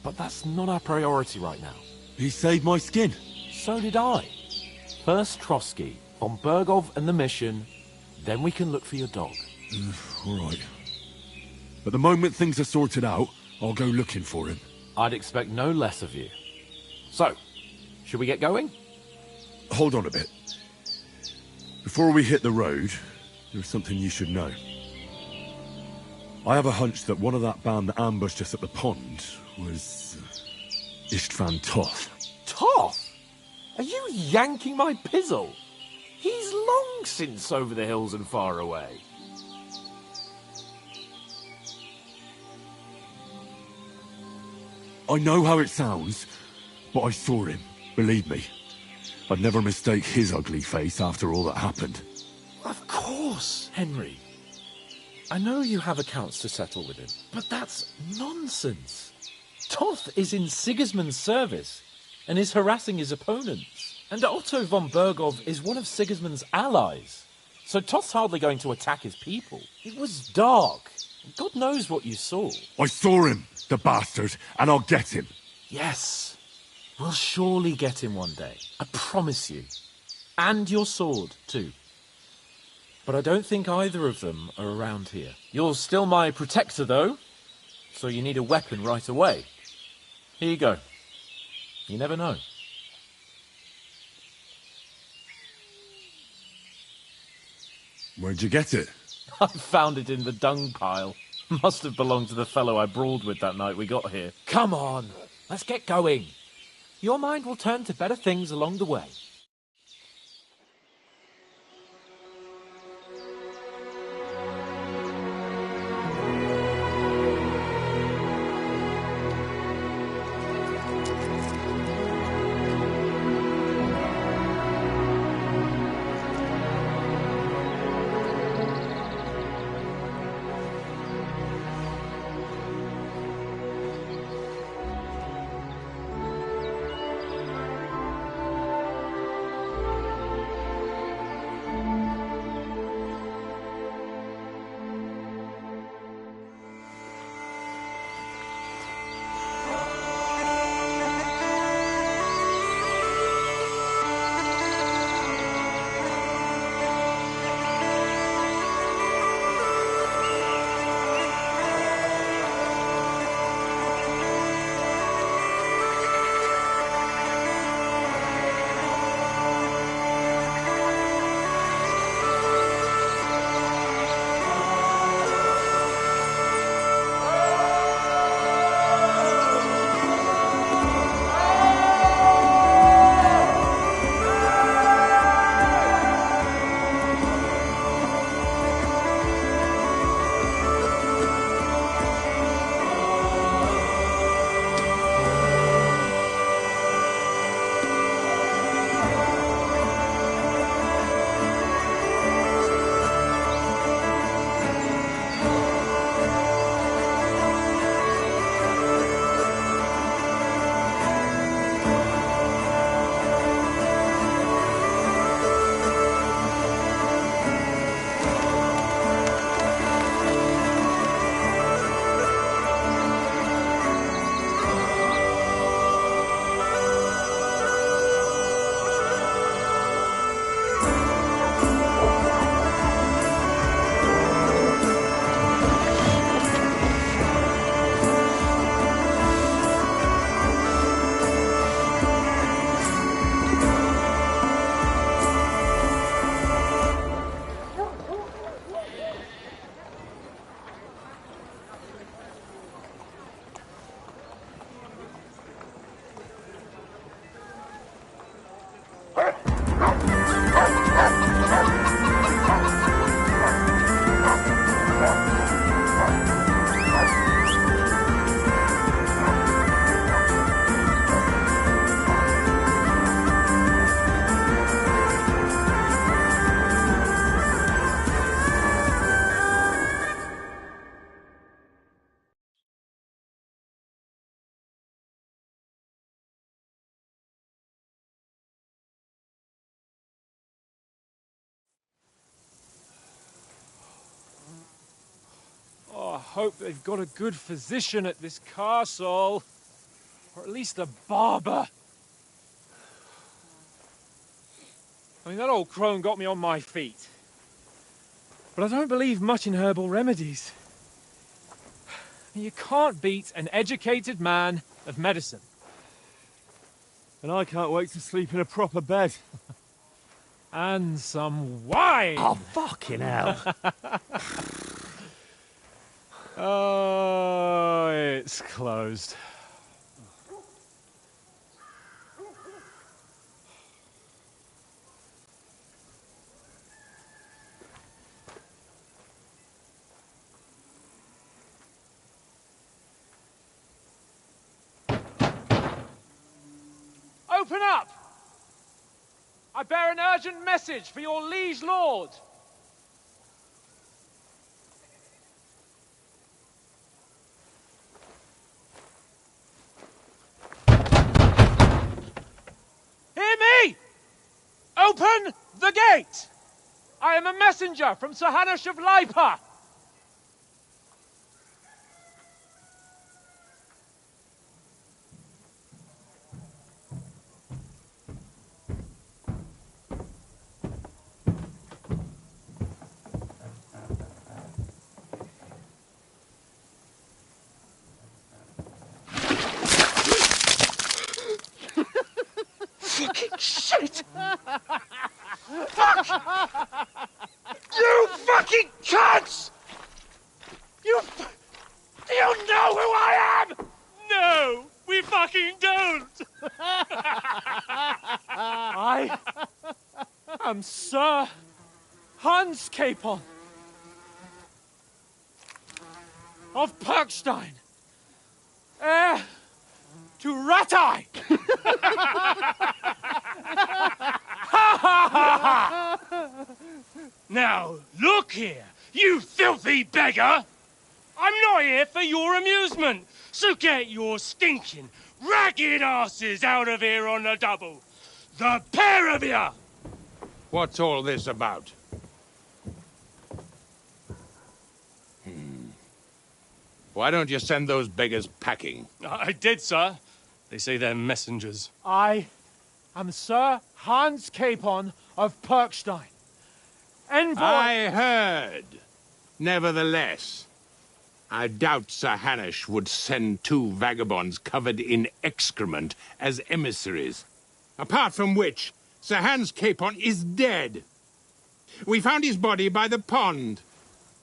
but that's not our priority right now. He saved my skin. So did I. First Trotsky, von Bergov and the mission, then we can look for your dog. All right. But the moment things are sorted out, I'll go looking for him. I'd expect no less of you. So, should we get going? Hold on a bit. Before we hit the road, there's something you should know. I have a hunch that one of that band that ambushed us at the pond was Istvan Toth. Toth? Are you yanking my pizzle? He's long since over the hills and far away. I know how it sounds, but I saw him, believe me. I'd never mistake his ugly face after all that happened. Of course, Henry. I know you have accounts to settle with him, but that's nonsense. Toth is in Sigismund's service and is harassing his opponents. And Otto von Bergov is one of Sigismund's allies. So Toth's hardly going to attack his people. It was dark. God knows what you saw. I saw him, the bastard, and I'll get him. Yes. We'll surely get him one day. I promise you. And your sword, too. But I don't think either of them are around here. You're still my protector, though. So you need a weapon right away. Here you go. You never know. Where'd you get it? I found it in the dung pile. Must have belonged to the fellow I brawled with that night we got here. Come on, let's get going. Your mind will turn to better things along the way. hope they've got a good physician at this castle. Or at least a barber. I mean, that old crone got me on my feet. But I don't believe much in herbal remedies. You can't beat an educated man of medicine. And I can't wait to sleep in a proper bed. And some wine! Oh, fucking hell. Oh, it's closed. Open up! I bear an urgent message for your liege lord. Hear me! Open the gate! I am a messenger from Sir Hanush of Lipa. Fucking shit! Fuck! You fucking cunts! Do you know who I am? No, we fucking don't! I am Sir Hans Capon of Perkstein, heir to Ratai. Now, look here, you filthy beggar! I'm not here for your amusement, so get your stinking, ragged asses out of here on the double. The pair of you! What's all this about? Why don't you send those beggars packing? I did, sir. They say they're messengers. I am Sir Hans Capon of Perkstein, envoy. I heard. Nevertheless, I doubt Sir Hanush would send two vagabonds covered in excrement as emissaries. Apart from which, Sir Hans Capon is dead. We found his body by the pond.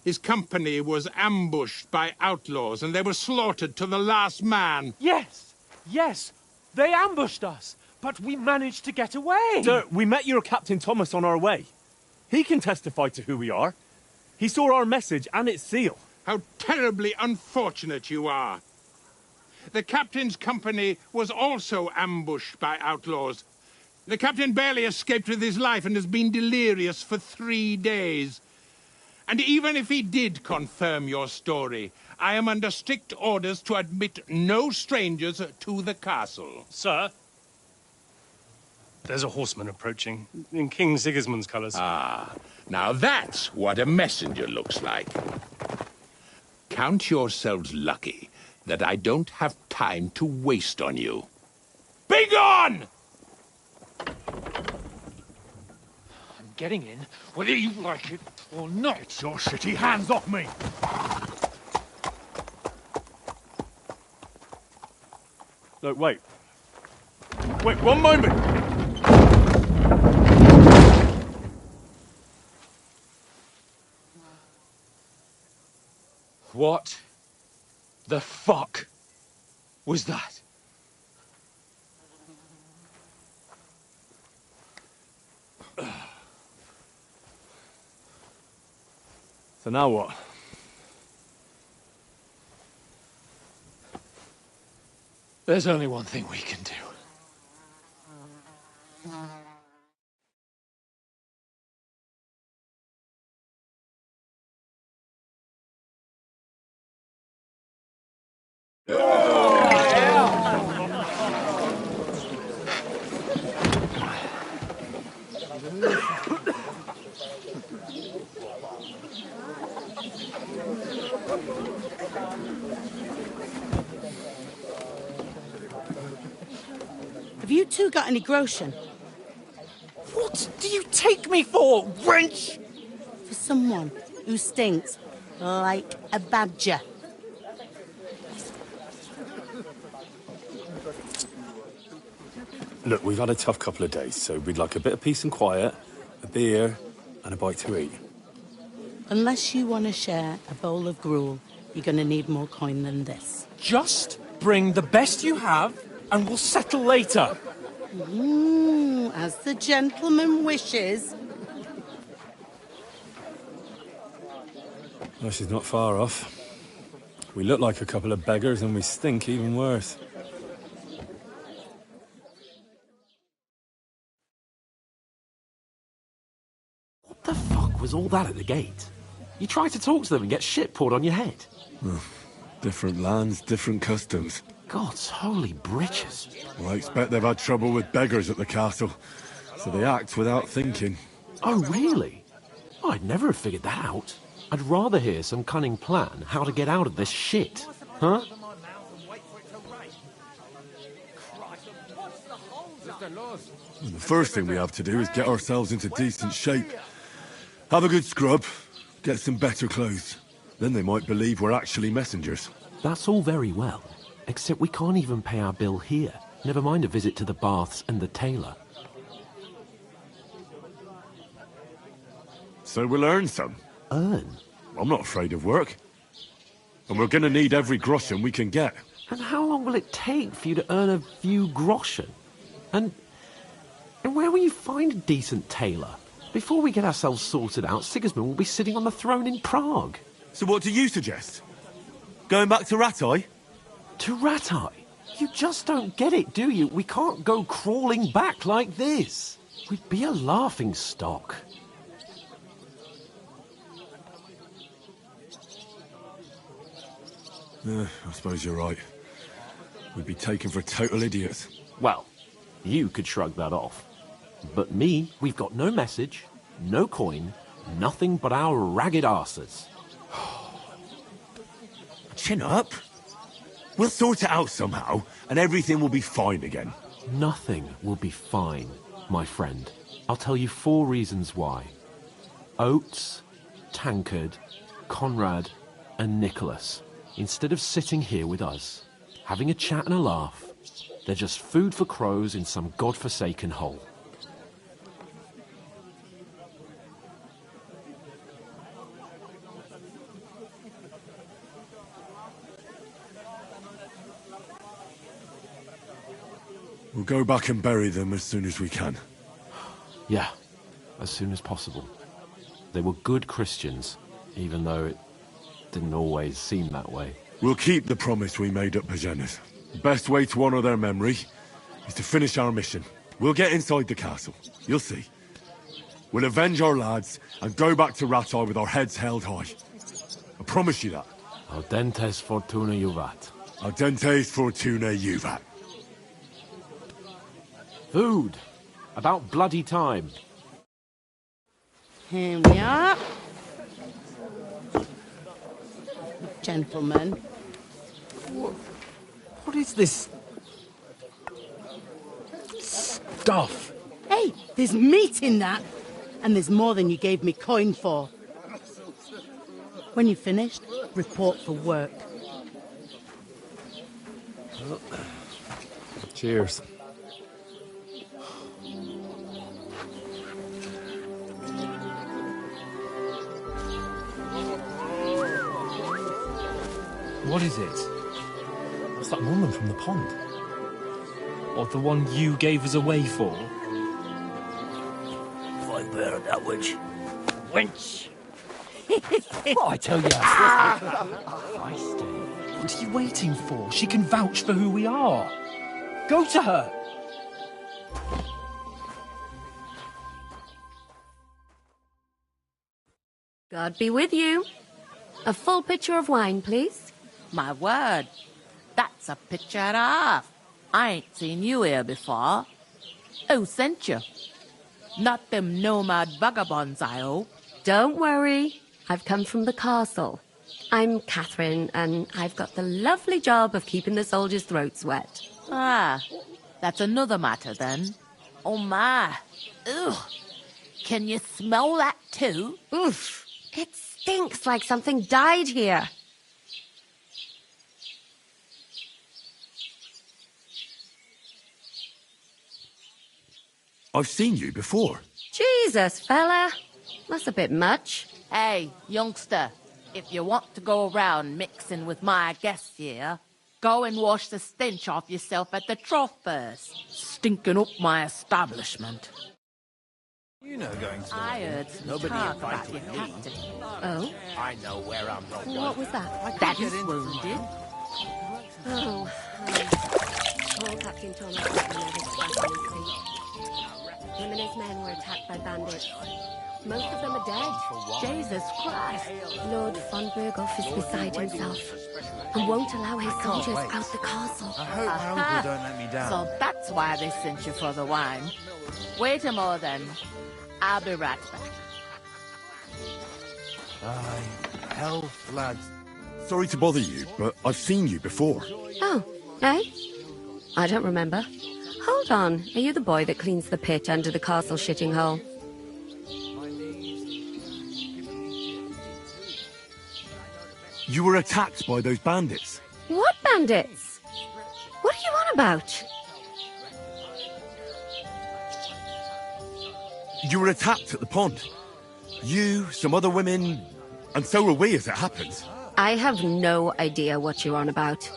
His company was ambushed by outlaws, and they were slaughtered to the last man. Yes, yes, they ambushed us, but we managed to get away. Sir, we met your Captain Thomas on our way. He can testify to who we are. He saw our message and its seal. How terribly unfortunate you are. The captain's company was also ambushed by outlaws. The captain barely escaped with his life and has been delirious for 3 days. And even if he did confirm your story, I am under strict orders to admit no strangers to the castle. Sir, there's a horseman approaching, in King Sigismund's colours. Ah, now that's what a messenger looks like. Count yourselves lucky that I don't have time to waste on you. Be gone! I'm getting in, whether you like it or not. Get your shitty hands off me! Look, wait. Wait, one moment! What the fuck was that? So now what? There's only one thing we can do. Have you two got any groschen? What do you take me for, wench? For someone who stinks like a badger. Look, we've had a tough couple of days, so we'd like a bit of peace and quiet, a beer, and a bite to eat. Unless you want to share a bowl of gruel, you're going to need more coin than this. Just bring the best you have, and we'll settle later. As the gentleman wishes. Well, she's not far off. We look like a couple of beggars, and we stink even worse. What the fuck was all that at the gate? You try to talk to them and get shit poured on your head. Different lands, different customs. God's holy britches. Well, I expect they've had trouble with beggars at the castle, so they act without thinking. Oh, really? I'd never have figured that out. I'd rather hear some cunning plan how to get out of this shit. Huh? The first thing we have to do is get ourselves into decent shape. Have a good scrub, get some better clothes. Then they might believe we're actually messengers. That's all very well, except we can't even pay our bill here. Never mind a visit to the baths and the tailor. So we'll earn some. Earn? I'm not afraid of work. And we're gonna need every groschen we can get. And how long will it take for you to earn a few groschen? And where will you find a decent tailor? Before we get ourselves sorted out, Sigismund will be sitting on the throne in Prague. So what do you suggest? Going back to Ratai? To Ratai? You just don't get it, do you? We can't go crawling back like this. We'd be a laughing stock. I suppose you're right. We'd be taken for total idiots. Well, you could shrug that off. But me, we've got no message, no coin, nothing but our ragged arses. Chin up. We'll sort it out somehow, and everything will be fine again. Nothing will be fine, my friend. I'll tell you 4 reasons why. Oates, Tankard, Conrad, and Nicholas. Instead of sitting here with us, having a chat and a laugh, they're just food for crows in some godforsaken hole. We'll go back and bury them as soon as we can. Yeah, as soon as possible. They were good Christians, even though it didn't always seem that way. We'll keep the promise we made at Bajena's. The best way to honor their memory is to finish our mission. We'll get inside the castle. You'll see. We'll avenge our lads and go back to Ratai with our heads held high. I promise you that. Audentes fortuna juvat. Audentes fortuna juvat. Food. About bloody time. Here we are. Gentlemen. What is this stuff? Hey, there's meat in that. And there's more than you gave me coin for. When you're finished, report for work. Cheers. What is it? It's that woman from the pond. Or the one you gave us away for? If I bear that witch. Wench! What I tell you? What are you waiting for? She can vouch for who we are. Go to her. God be with you. A full pitcher of wine, please. My word, that's a picture and a half. I ain't seen you here before. Who sent you? Not them nomad vagabonds, I hope. Don't worry. I've come from the castle. I'm Catherine, and I've got the lovely job of keeping the soldiers' throats wet. Ah, That's another matter, then. Oh, my. Ugh. Can you smell that, too? Oof. It stinks like something died here. I've seen you before. Jesus, fella. That's a bit much. Hey, youngster, if you want to go around mixing with my guests here, go and wash the stench off yourself at the trough first. Stinking up my establishment. You know going to the I wedding. heard some Nobody talk about invited your me. captain. Oh? I know where I'm not What was that? That is wounded. Oh. Poor Captain Thomas was never back on his feet. Him and his men were attacked by bandits. Most of them are dead. Jesus Christ. Lord von Berghoff is beside himself and won't allow his soldiers wait. out the castle. I hope my uncle don't let me down. So that's why they sent you for the wine. Wait a moment, then. I'll be right back. Aye, health, lads. Sorry to bother you, but I've seen you before. Oh, eh? I don't remember. Hold on, are you the boy that cleans the pit under the castle shitting hole? You were attacked by those bandits. What bandits? What are you on about? You were attacked at the pond. You, some other women, and so were we as it happens. I have no idea what you're on about.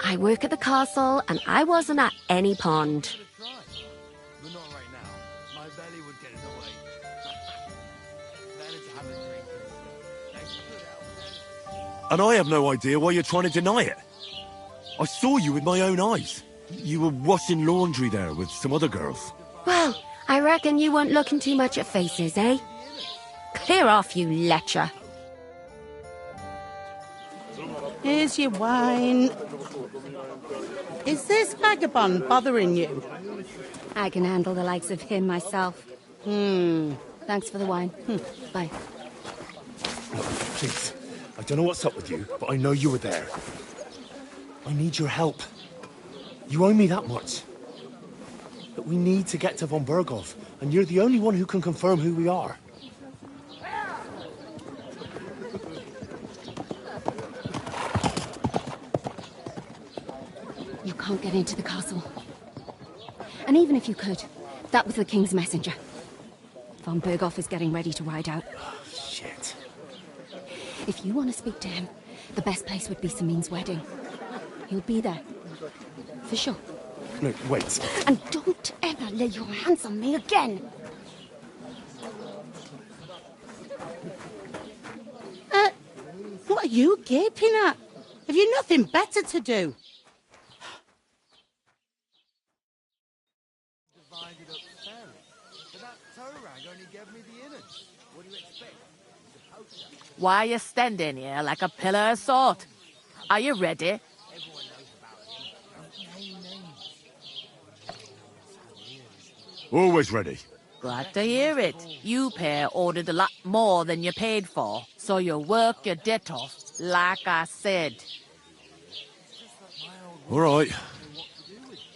I work at the castle, and I wasn't at any pond. But not right now. My belly would get in the way. Better to have a drink. Thanks for the help. And I have no idea why you're trying to deny it. I saw you with my own eyes. You were washing laundry there with some other girls. Well, I reckon you weren't looking too much at faces, eh? Clear off, you lecher. Here's your wine. Is this vagabond bothering you? I can handle the likes of him myself. Thanks for the wine. Bye. Look, please. I don't know what's up with you, but I know you were there. I need your help. You owe me that much. But we need to get to von Berghoff, and you're the only one who can confirm who we are. You can't get into the castle. And even if you could, that was the king's messenger. Von Berghoff is getting ready to ride out. Shit. If you want to speak to him, the best place would be Samin's wedding. He'll be there. For sure. No, wait. And don't ever lay your hands on me again! What are you gaping at? Have you nothing better to do? Divided up fairly. But that toe rag only gave me the innards. What do you expect? Why are you standing here like a pillar of salt? Are you ready? Always ready. Glad to hear it. You pair ordered a lot more than you paid for, so you work your debt off, like I said. All right.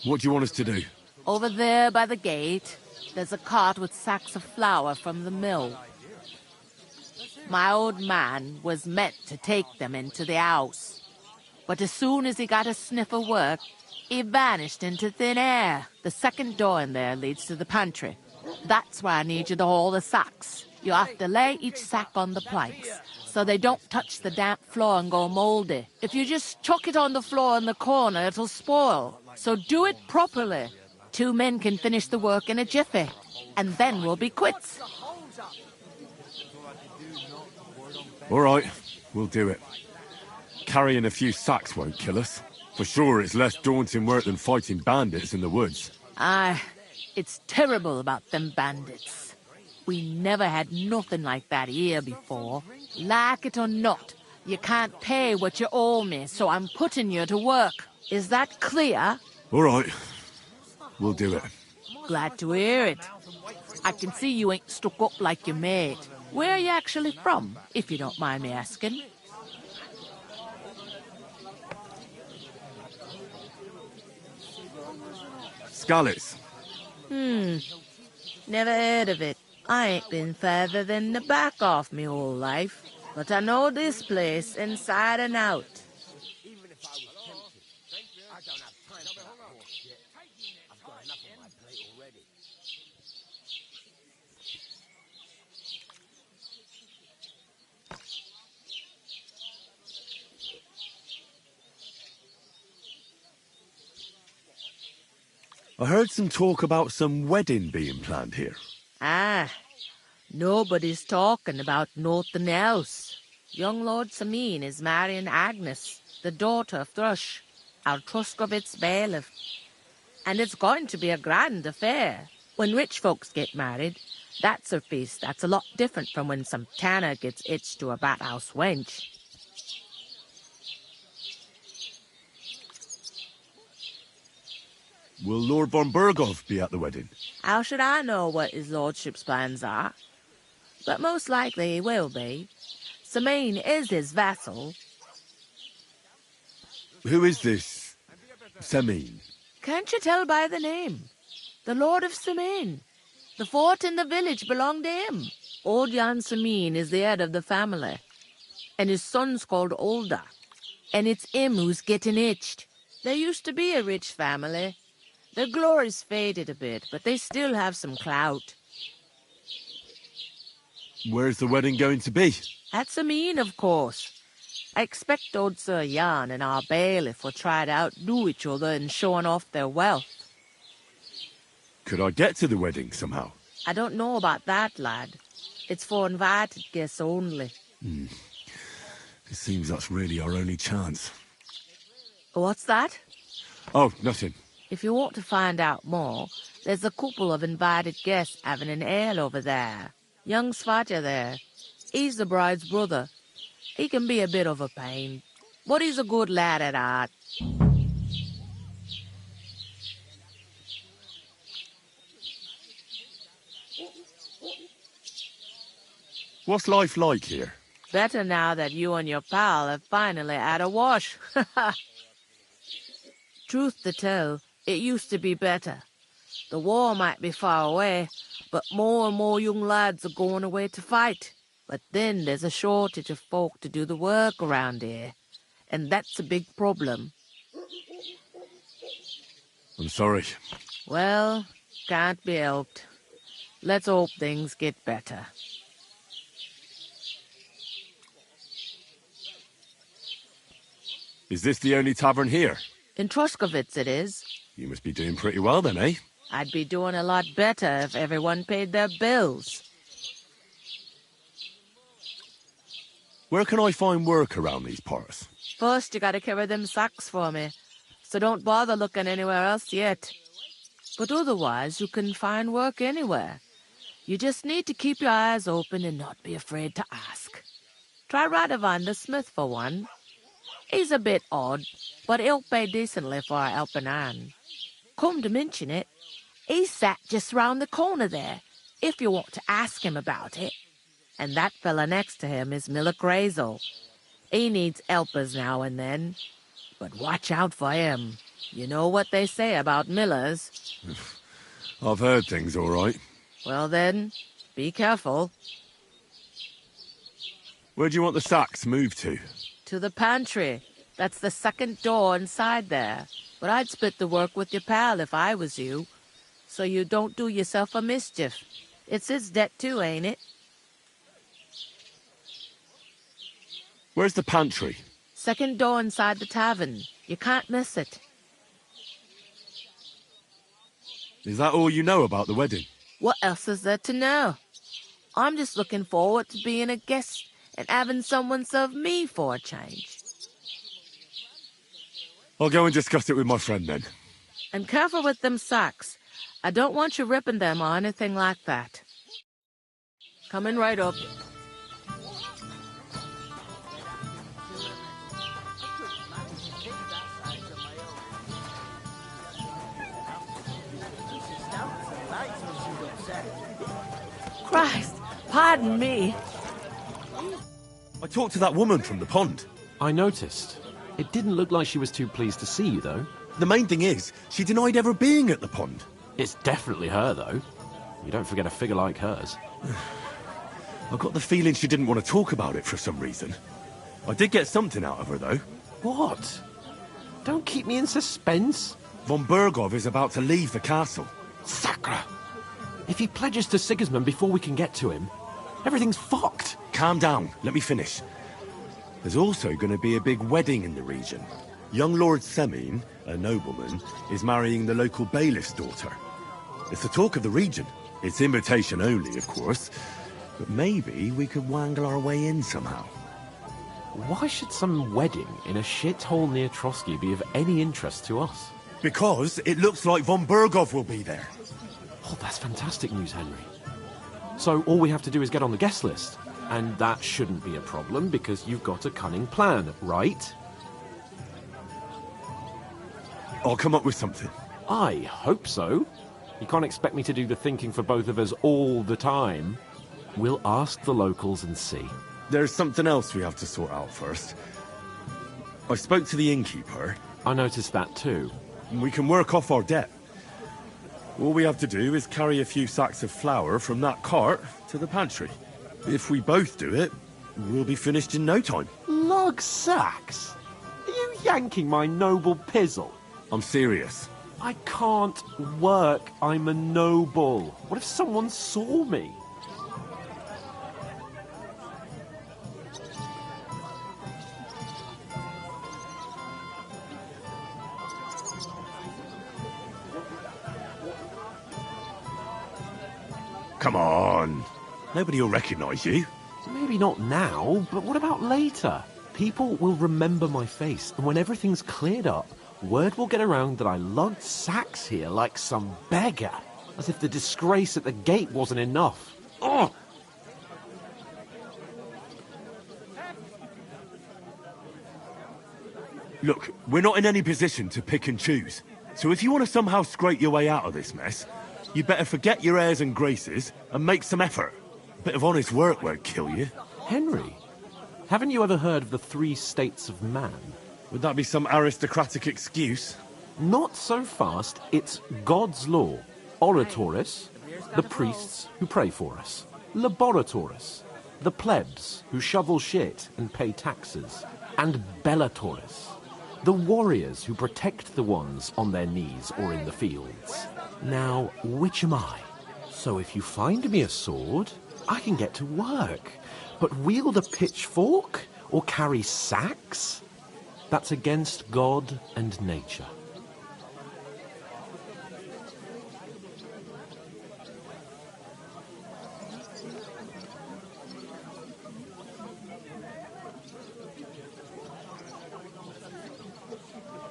What do you want us to do? Over there by the gate, there's a cart with sacks of flour from the mill. My old man was meant to take them into the house. But as soon as he got a sniff of work, he vanished into thin air. The second door in there leads to the pantry. That's where I need you to haul the sacks. You have to lay each sack on the planks, so they don't touch the damp floor and go mouldy. If you just chuck it on the floor in the corner, it'll spoil. So do it properly. 2 men can finish the work in a jiffy, and then we'll be quits. All right, we'll do it. Carrying a few sacks won't kill us. For sure, it's less daunting work than fighting bandits in the woods. Aye, it's terrible about them bandits. We never had nothing like that here before. Like it or not, you can't pay what you owe me, so I'm putting you to work. Is that clear? All right, we'll do it. Glad to hear it. I can see you ain't stuck up like your mate. Where are you actually from, if you don't mind me asking? Skalitz. Never heard of it. I ain't been further than the back off me whole life. But I know this place inside and out. Even if I was tempted, I don't have time for that bullshit. I've got enough on my plate already. I heard some talk about some wedding being planned here. Ah, nobody's talking about nothing else. Young Lord Samin is marrying Agnes, the daughter of Thrush, our Truskovitz bailiff. And it's going to be a grand affair. When rich folks get married, that's a feast that's a lot different from when some tanner gets hitched to a bathhouse wench. Will Lord von Berghoff be at the wedding? How should I know what his lordship's plans are? But most likely he will be. Samin is his vassal. Who is this Samin? Can't you tell by the name? The Lord of Samin. The fort and the village belong to him. Old Jan Samin is the head of the family. And his son's called Olda. And it's him who's getting hitched. There used to be a rich family. Their glory's faded a bit, but they still have some clout. Where's the wedding going to be? At Samin, of course. I expect old Sir Jan and our bailiff will try to outdo each other in showing off their wealth. Could I get to the wedding somehow? I don't know about that, lad. It's for invited guests only. It seems that's really our only chance. What's that? Oh, nothing. If you want to find out more, there's a couple of invited guests having an ale over there. Young Svatja there. He's the bride's brother. He can be a bit of a pain, but he's a good lad at heart. What's life like here? Better now that you and your pal have finally had a wash. Truth to tell, it used to be better. The war might be far away, but more and more young lads are going away to fight. But then there's a shortage of folk to do the work around here, and that's a big problem. I'm sorry. Well, can't be helped. Let's hope things get better. Is this the only tavern here? In Truskovitz it is. You must be doing pretty well then, eh? I'd be doing a lot better if everyone paid their bills. Where can I find work around these parts? First, you gotta carry them sacks for me, so don't bother looking anywhere else yet. But otherwise, you can find work anywhere. You just need to keep your eyes open and not be afraid to ask. Try Radovan the smith for one. He's a bit odd, but he'll pay decently for a helping hand. Come to mention it, he's sat just round the corner there, if you want to ask him about it. And that fella next to him is Miller Grazel. He needs helpers now and then. But watch out for him. You know what they say about Millers. I've heard things all right. Well then, be careful. Where do you want the sacks moved to? To the pantry. That's the second door inside there. But I'd split the work with your pal if I was you. So you don't do yourself a mischief. It's his debt too, ain't it? Where's the pantry? Second door inside the tavern. You can't miss it. Is that all you know about the wedding? What else is there to know? I'm just looking forward to being a guest and having someone serve me for a change. I'll go and discuss it with my friend then. And careful with them sacks. I don't want you ripping them or anything like that. Coming right up. Christ, pardon me. I talked to that woman from the pond. I noticed. It didn't look like she was too pleased to see you, though. The main thing is, she denied ever being at the pond. It's definitely her, though. You don't forget a figure like hers. I got the feeling she didn't want to talk about it for some reason. I did get something out of her, though. What? Don't keep me in suspense. Von Bergov is about to leave the castle. Sacre! If he pledges to Sigismund before we can get to him, everything's fucked. Calm down. Let me finish. There's also going to be a big wedding in the region. Young Lord Semin, a nobleman, is marrying the local bailiff's daughter. It's the talk of the region. It's invitation only, of course. But maybe we could wangle our way in somehow. Why should some wedding in a shithole near Trotsky be of any interest to us? Because it looks like von Bergov will be there. Oh, that's fantastic news, Henry. So all we have to do is get on the guest list. And that shouldn't be a problem because you've got a cunning plan, right? I'll come up with something. I hope so. You can't expect me to do the thinking for both of us all the time. We'll ask the locals and see. There's something else we have to sort out first. I spoke to the innkeeper. I noticed that too. We can work off our debt. All we have to do is carry a few sacks of flour from that cart to the pantry. If we both do it, we'll be finished in no time. Lug sacks? Are you yanking my noble pizzle? I'm serious. I can't work. I'm a noble. What if someone saw me? Come on. Nobody will recognize you. Maybe not now, but what about later? People will remember my face, and when everything's cleared up, word will get around that I lugged sacks here like some beggar. As if the disgrace at the gate wasn't enough. Oh! Look, we're not in any position to pick and choose. So if you want to somehow scrape your way out of this mess, you better forget your airs and graces and make some effort. A bit of honest work won't kill you. Henry, haven't you ever heard of the 3 states of man? Would that be some aristocratic excuse? Not so fast. It's God's law. Oratoris, the priests who pray for us. Laboratoris, the plebs who shovel shit and pay taxes. And Bellatoris, the warriors who protect the ones on their knees or in the fields. Now, which am I? So if you find me a sword, I can get to work. But wield a pitchfork or carry sacks? That's against God and nature.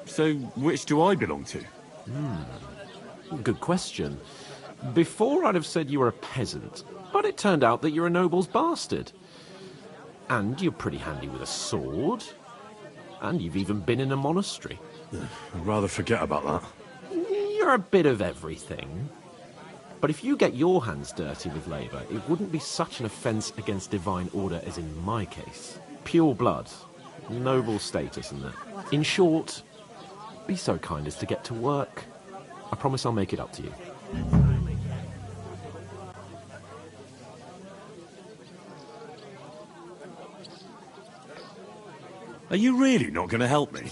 So, which do I belong to? Good question. Before I'd have said you were a peasant, but it turned out that you're a noble's bastard. And you're pretty handy with a sword. And you've even been in a monastery. I'd rather forget about that. You're a bit of everything. But if you get your hands dirty with labour, it wouldn't be such an offence against divine order as in my case. Pure blood. Noble status and that. In short, be so kind as to get to work. I promise I'll make it up to you. Are you really not going to help me?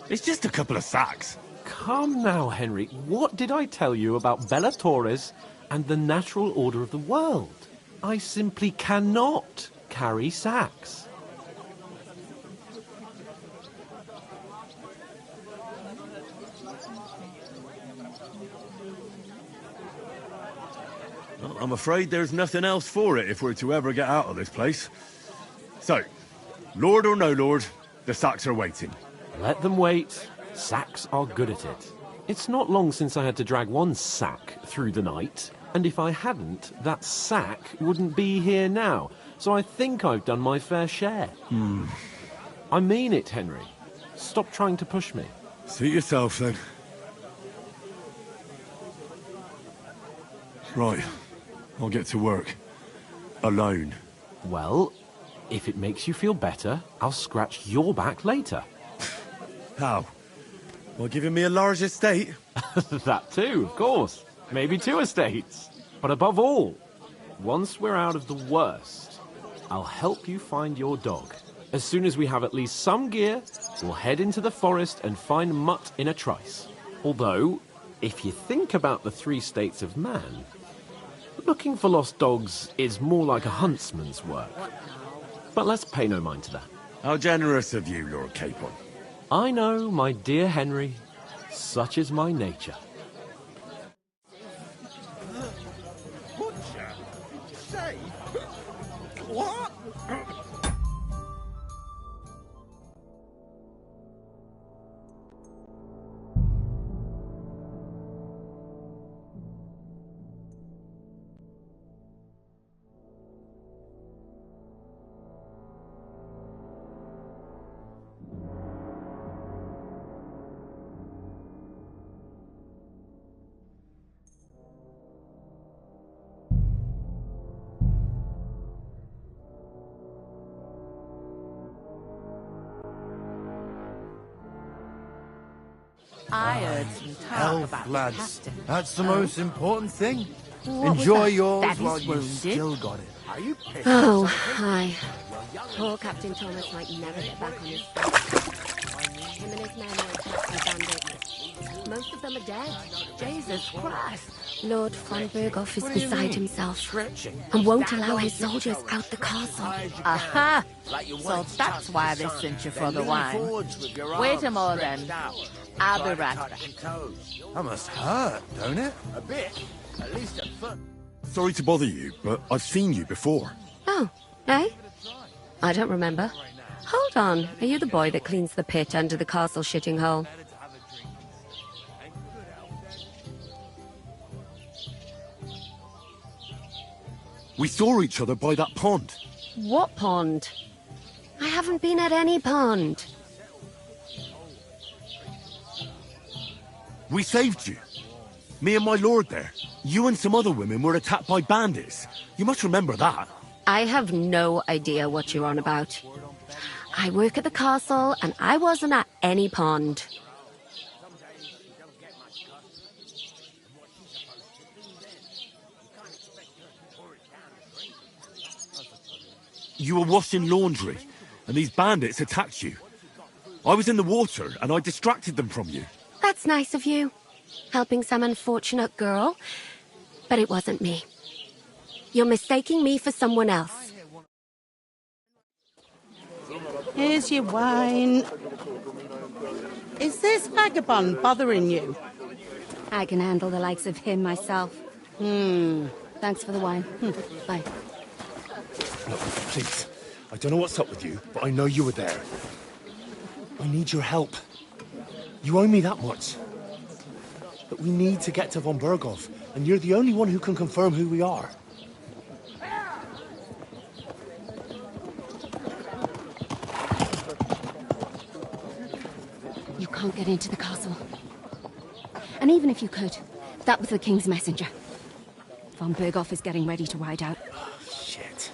It's just a couple of sacks. Come now, Henry. What did I tell you about Bellatoris and the natural order of the world? I simply cannot carry sacks. Well, I'm afraid there's nothing else for it if we're to ever get out of this place. So, Lord or no Lord, the sacks are waiting. Let them wait. Sacks are good at it. It's not long since I had to drag one sack through the night, and if I hadn't, that sack wouldn't be here now. So I think I've done my fair share. I mean it, Henry. Stop trying to push me. Suit yourself, then. Right. I'll get to work. Alone. Well, if it makes you feel better, I'll scratch your back later. How? Well, giving me a large estate? That too, of course. Maybe 2 estates. But above all, once we're out of the worst, I'll help you find your dog. As soon as we have at least some gear, we'll head into the forest and find Mutt in a trice. Although, if you think about the 3 states of man, looking for lost dogs is more like a huntsman's work. But let's pay no mind to that. How generous of you, Lord Capon. I know, my dear Henry, such is my nature. Butcher? Say? What? I heard some talk Health, about the lads. captain. That's the most important thing. What was Enjoy that? yours Daddy's while you've wounded? still got it. Are you pissed? Oh, hi. Poor Captain Thomas might never get back on his feet. Him and his men were attacked by bandits. Most of them are dead. Jesus Christ. Lord von Berghoff is beside himself and won't allow his soldiers out the castle. Aha! So that's why they sent you for the wine. Wait a moment then. I'll be right back. That must hurt, don't it? A bit. At least at first. Sorry to bother you, but I've seen you before. Oh, eh? I don't remember. Hold on. Are you the boy that cleans the pit under the castle shitting hole? We saw each other by that pond. What pond? I haven't been at any pond. We saved you. Me and my lord there. You and some other women were attacked by bandits. You must remember that. I have no idea what you're on about. I work at the castle, and I wasn't at any pond. You were washing laundry, and these bandits attacked you. I was in the water, and I distracted them from you. That's nice of you. Helping some unfortunate girl. But it wasn't me. You're mistaking me for someone else. Here's your wine. Is this vagabond bothering you? I can handle the likes of him myself. Thanks for the wine. Bye. Look, please. I don't know what's up with you, but I know you were there. I need your help. You owe me that much. But we need to get to von Berghoff, and you're the only one who can confirm who we are. You can't get into the castle. And even if you could, that was the King's messenger. Von Berghoff is getting ready to ride out. Shit.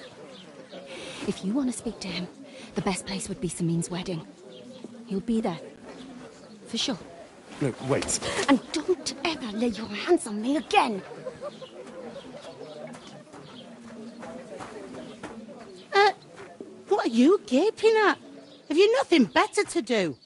If you want to speak to him, the best place would be Samin's wedding. He'll be there. For sure. No, wait. And don't ever lay your hands on me again! What are you gaping at? Have you nothing better to do?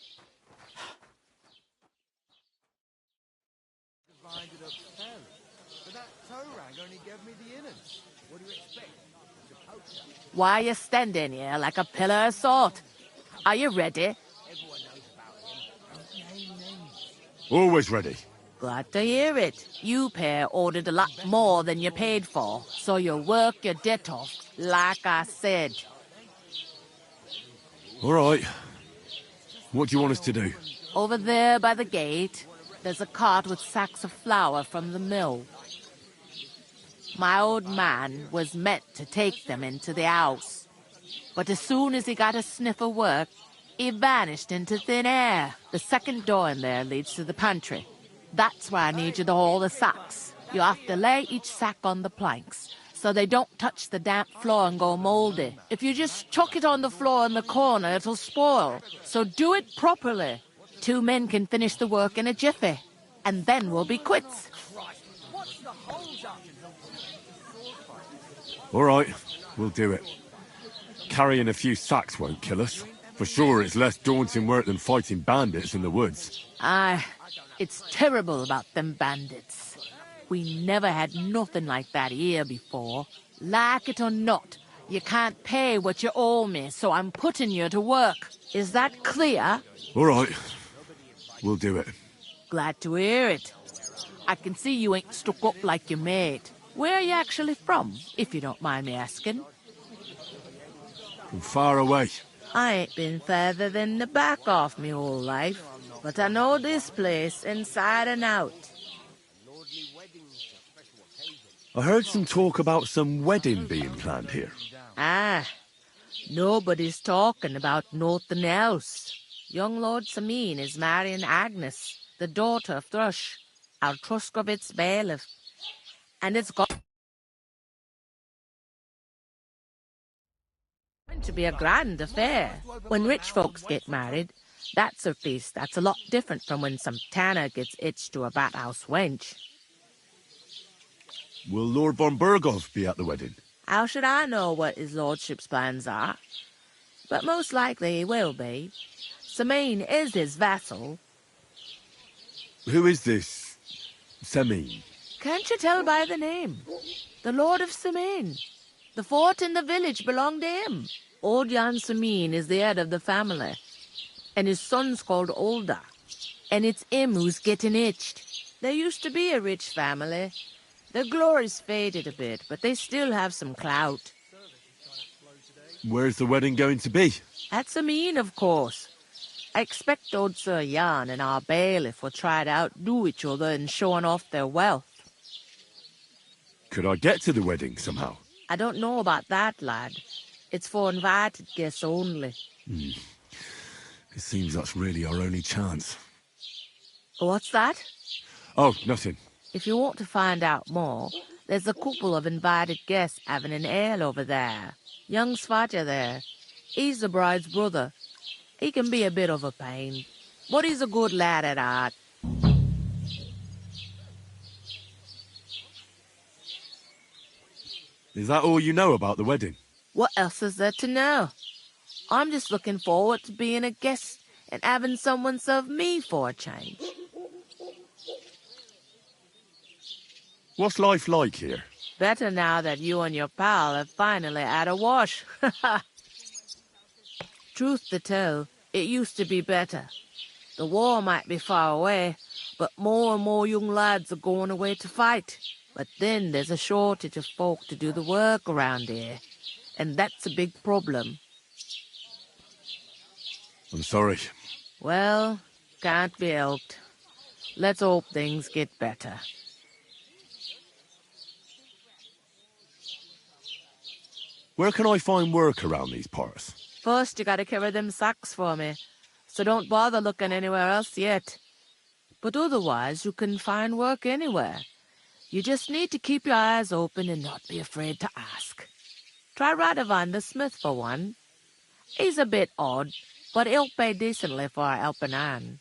Why are you standing here like a pillar of salt? Are you ready? Always ready. Glad to hear it. You pair ordered a lot more than you paid for, so you work your debt off, like I said. All right. What do you want us to do? Over there by the gate, there's a cart with sacks of flour from the mill. My old man was meant to take them into the house, but as soon as he got a sniff of work, he vanished into thin air. The second door in there leads to the pantry. That's where I need you to haul the sacks. You have to lay each sack on the planks, so they don't touch the damp floor and go moldy. If you just chuck it on the floor in the corner, it'll spoil. So do it properly. 2 men can finish the work in a jiffy, and then we'll be quits. All right, we'll do it. Carrying a few sacks won't kill us. For sure, it's less daunting work than fighting bandits in the woods. Aye, it's terrible about them bandits. We never had nothing like that here before. Like it or not, you can't pay what you owe me, so I'm putting you to work. Is that clear? All right, we'll do it. Glad to hear it. I can see you ain't stuck up like your mate. Where are you actually from, if you don't mind me asking? From far away. I ain't been further than the back off me whole life, but I know this place inside and out. I heard some talk about some wedding being planned here. Ah, nobody's talking about nothing else. Young Lord Samin is marrying Agnes, the daughter of Thrush, our Truscovitz bailiff. And it's going to be a grand affair. When rich folks get married, that's a feast that's a lot different from when some tanner gets hitched to a bathouse wench. Will Lord von Berghoff be at the wedding? How should I know what his lordship's plans are? But most likely he will be. Samin is his vassal. Who is this Semin? Can't you tell by the name? The Lord of Samin. The fort in the village belonged to him. Old Jan Samin is the head of the family, and his son's called Olda. And it's him who's getting hitched. There used to be a rich family. Their glory's faded a bit, but they still have some clout. Where's the wedding going to be? At Samin, of course. I expect old Sir Jan and our bailiff will try to outdo each other in showing off their wealth. Could I get to the wedding somehow? I don't know about that, lad. It's for invited guests only. It seems that's really our only chance. What's that? Oh, nothing. If you want to find out more, there's a couple of invited guests having an ale over there. Young Svatja there. He's the bride's brother. He can be a bit of a pain, but he's a good lad at heart. Is that all you know about the wedding? What else is there to know? I'm just looking forward to being a guest and having someone serve me for a change. What's life like here? Better now that you and your pal have finally had a wash. Truth to tell, it used to be better. The war might be far away, but more and more young lads are going away to fight. But then there's a shortage of folk to do the work around here, and that's a big problem. I'm sorry. Well, can't be helped. Let's hope things get better. Where can I find work around these parts? First, you gotta carry them sacks for me, so don't bother looking anywhere else yet. But otherwise, you can find work anywhere. You just need to keep your eyes open and not be afraid to ask. Try Radovan the smith for one. He's a bit odd, but he'll pay decently for a helping hand.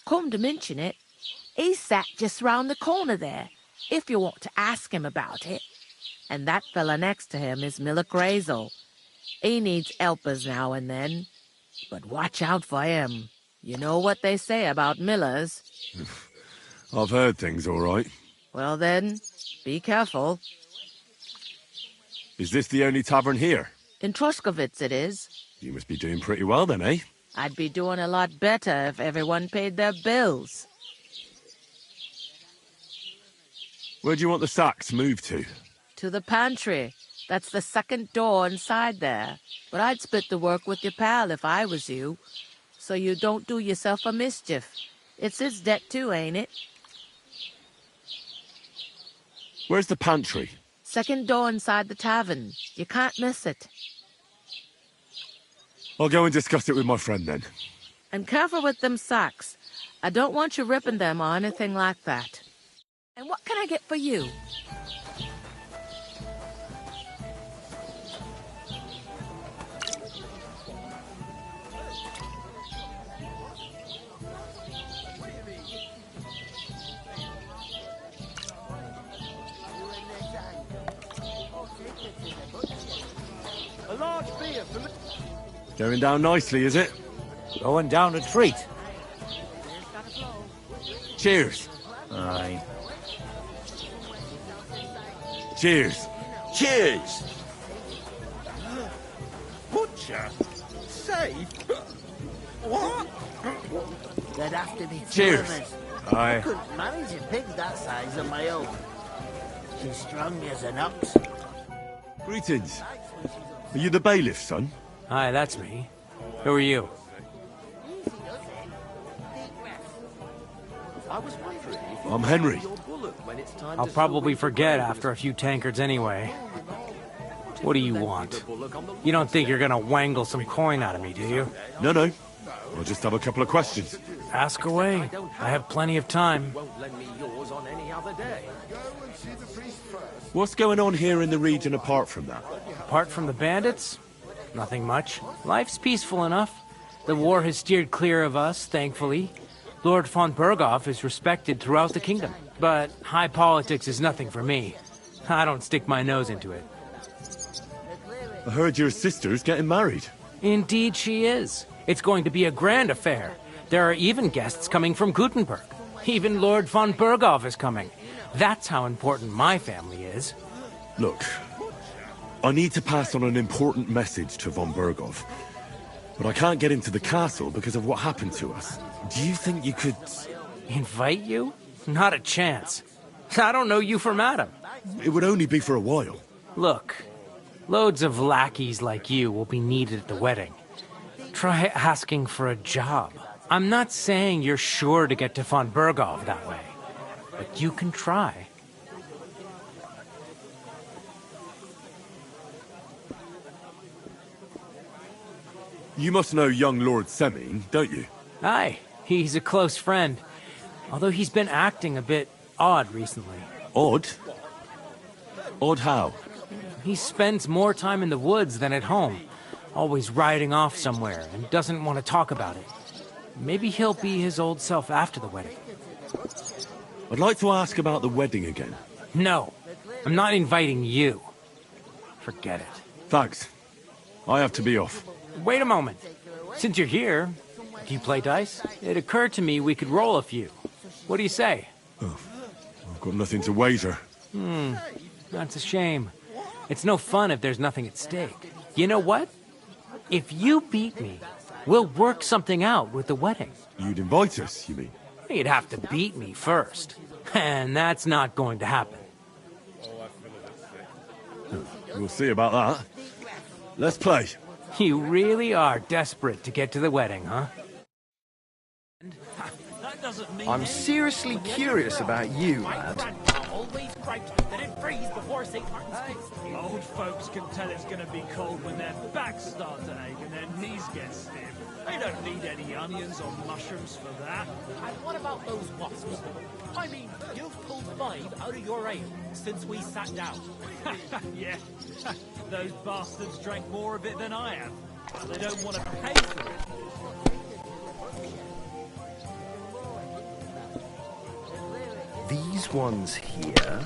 Come to mention it, he's sat just round the corner there, if you want to ask him about it. And that fella next to him is Miller Crazel. He needs helpers now and then, but watch out for him. You know what they say about Millers. I've heard things all right. Well then, be careful. Is this the only tavern here? In Truscovitz it is. You must be doing pretty well then, eh? I'd be doing a lot better if everyone paid their bills. Where do you want the sacks moved to? To the pantry. That's the second door inside there. But I'd split the work with your pal if I was you, so you don't do yourself a mischief. It's his debt too, ain't it? Where's the pantry? Second door inside the tavern. You can't miss it. I'll go and discuss it with my friend then. And careful with them sacks. I don't want you ripping them or anything like that. And what can I get for you? Going down nicely, is it? Going down a treat. Cheers. Aye. Cheers. Cheers! Butcher? Safe? What? There'd have to be two Cheers. of us. Aye. I couldn't manage a pig that size on my own. She's strong as an ox. Greetings. Are you the bailiff, son? Aye, that's me. Who are you? I'm Henry. I'll probably forget after a few tankards anyway. What do you want? You don't think you're gonna wangle some coin out of me, do you? No, no. I'll just have a couple of questions. Ask away. I have plenty of time. What's going on here in the region apart from that? Apart from the bandits? Nothing much. Life's peaceful enough. The war has steered clear of us, thankfully. Lord von Berghoff is respected throughout the kingdom. But high politics is nothing for me. I don't stick my nose into it. I heard your sister's getting married. Indeed she is. It's going to be a grand affair. There are even guests coming from Gutenberg. Even Lord von Berghoff is coming. That's how important my family is. Look, I need to pass on an important message to von Berghoff. But I can't get into the castle because of what happened to us. Do you think you could... Invite you? Not a chance. I don't know you from Adam. It would only be for a while. Look, loads of lackeys like you will be needed at the wedding. Try asking for a job. I'm not saying you're sure to get to von Berghoff that way, but you can try. You must know young Lord Seming, don't you? Aye, he's a close friend. Although he's been acting a bit odd recently. Odd? Odd how? He spends more time in the woods than at home. Always riding off somewhere and doesn't want to talk about it. Maybe he'll be his old self after the wedding. I'd like to ask about the wedding again. No, I'm not inviting you. Forget it. Thanks. I have to be off. Wait a moment. Since you're here, do you play dice? It occurred to me we could roll a few. What do you say? Oh, I've got nothing to wager. That's a shame. It's no fun if there's nothing at stake. You know what? If you beat me, we'll work something out with the wedding. You'd invite us, you mean? You'd have to beat me first. And that's not going to happen. We'll see about that. Let's play. You really are desperate to get to the wedding, huh? I'm seriously curious about you, lad. Old folks can tell it's going to be cold when their backs start to ache and their knees get stiff. They don't need any onions or mushrooms for that. And what about those wasps? I mean, you've pulled 5 out of your ale since we sat down. Yeah, those bastards drank more of it than I have. But they don't want to pay for it. These ones here...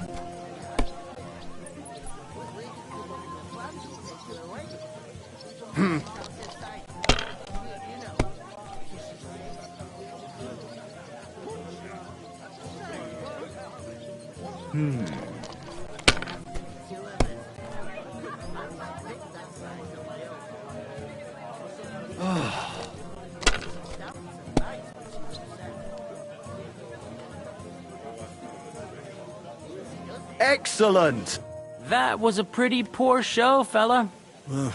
Excellent! That was a pretty poor show, fella. Well,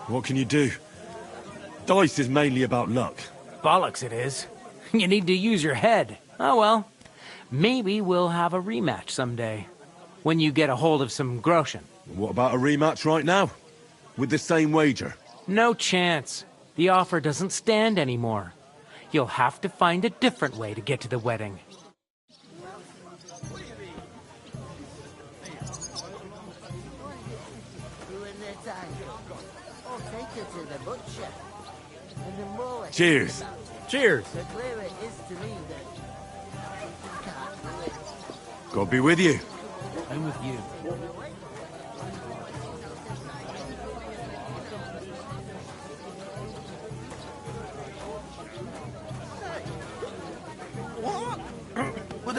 what can you do? Dice is mainly about luck. Bollocks it is. You need to use your head. Oh well. Maybe we'll have a rematch someday. When you get a hold of some groschen. What about a rematch right now? With the same wager? No chance. The offer doesn't stand anymore. You'll have to find a different way to get to the wedding. Cheers. Cheers. God be with you. I'm with you.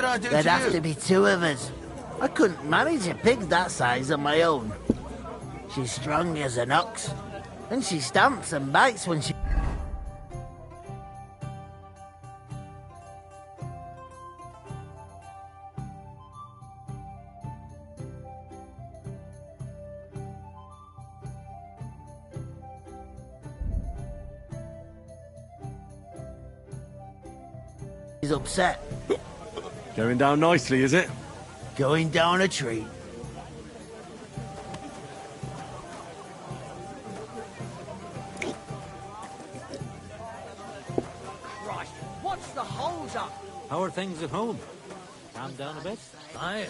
did I do There'd to have you? to be two of us. I couldn't manage a pig that size on my own. She's strong as an ox, and she stamps and bites when she... He's upset. Going down nicely, is it? Going down a treat. Christ, what's the hold up? How are things at home? Calm down a bit? Fine.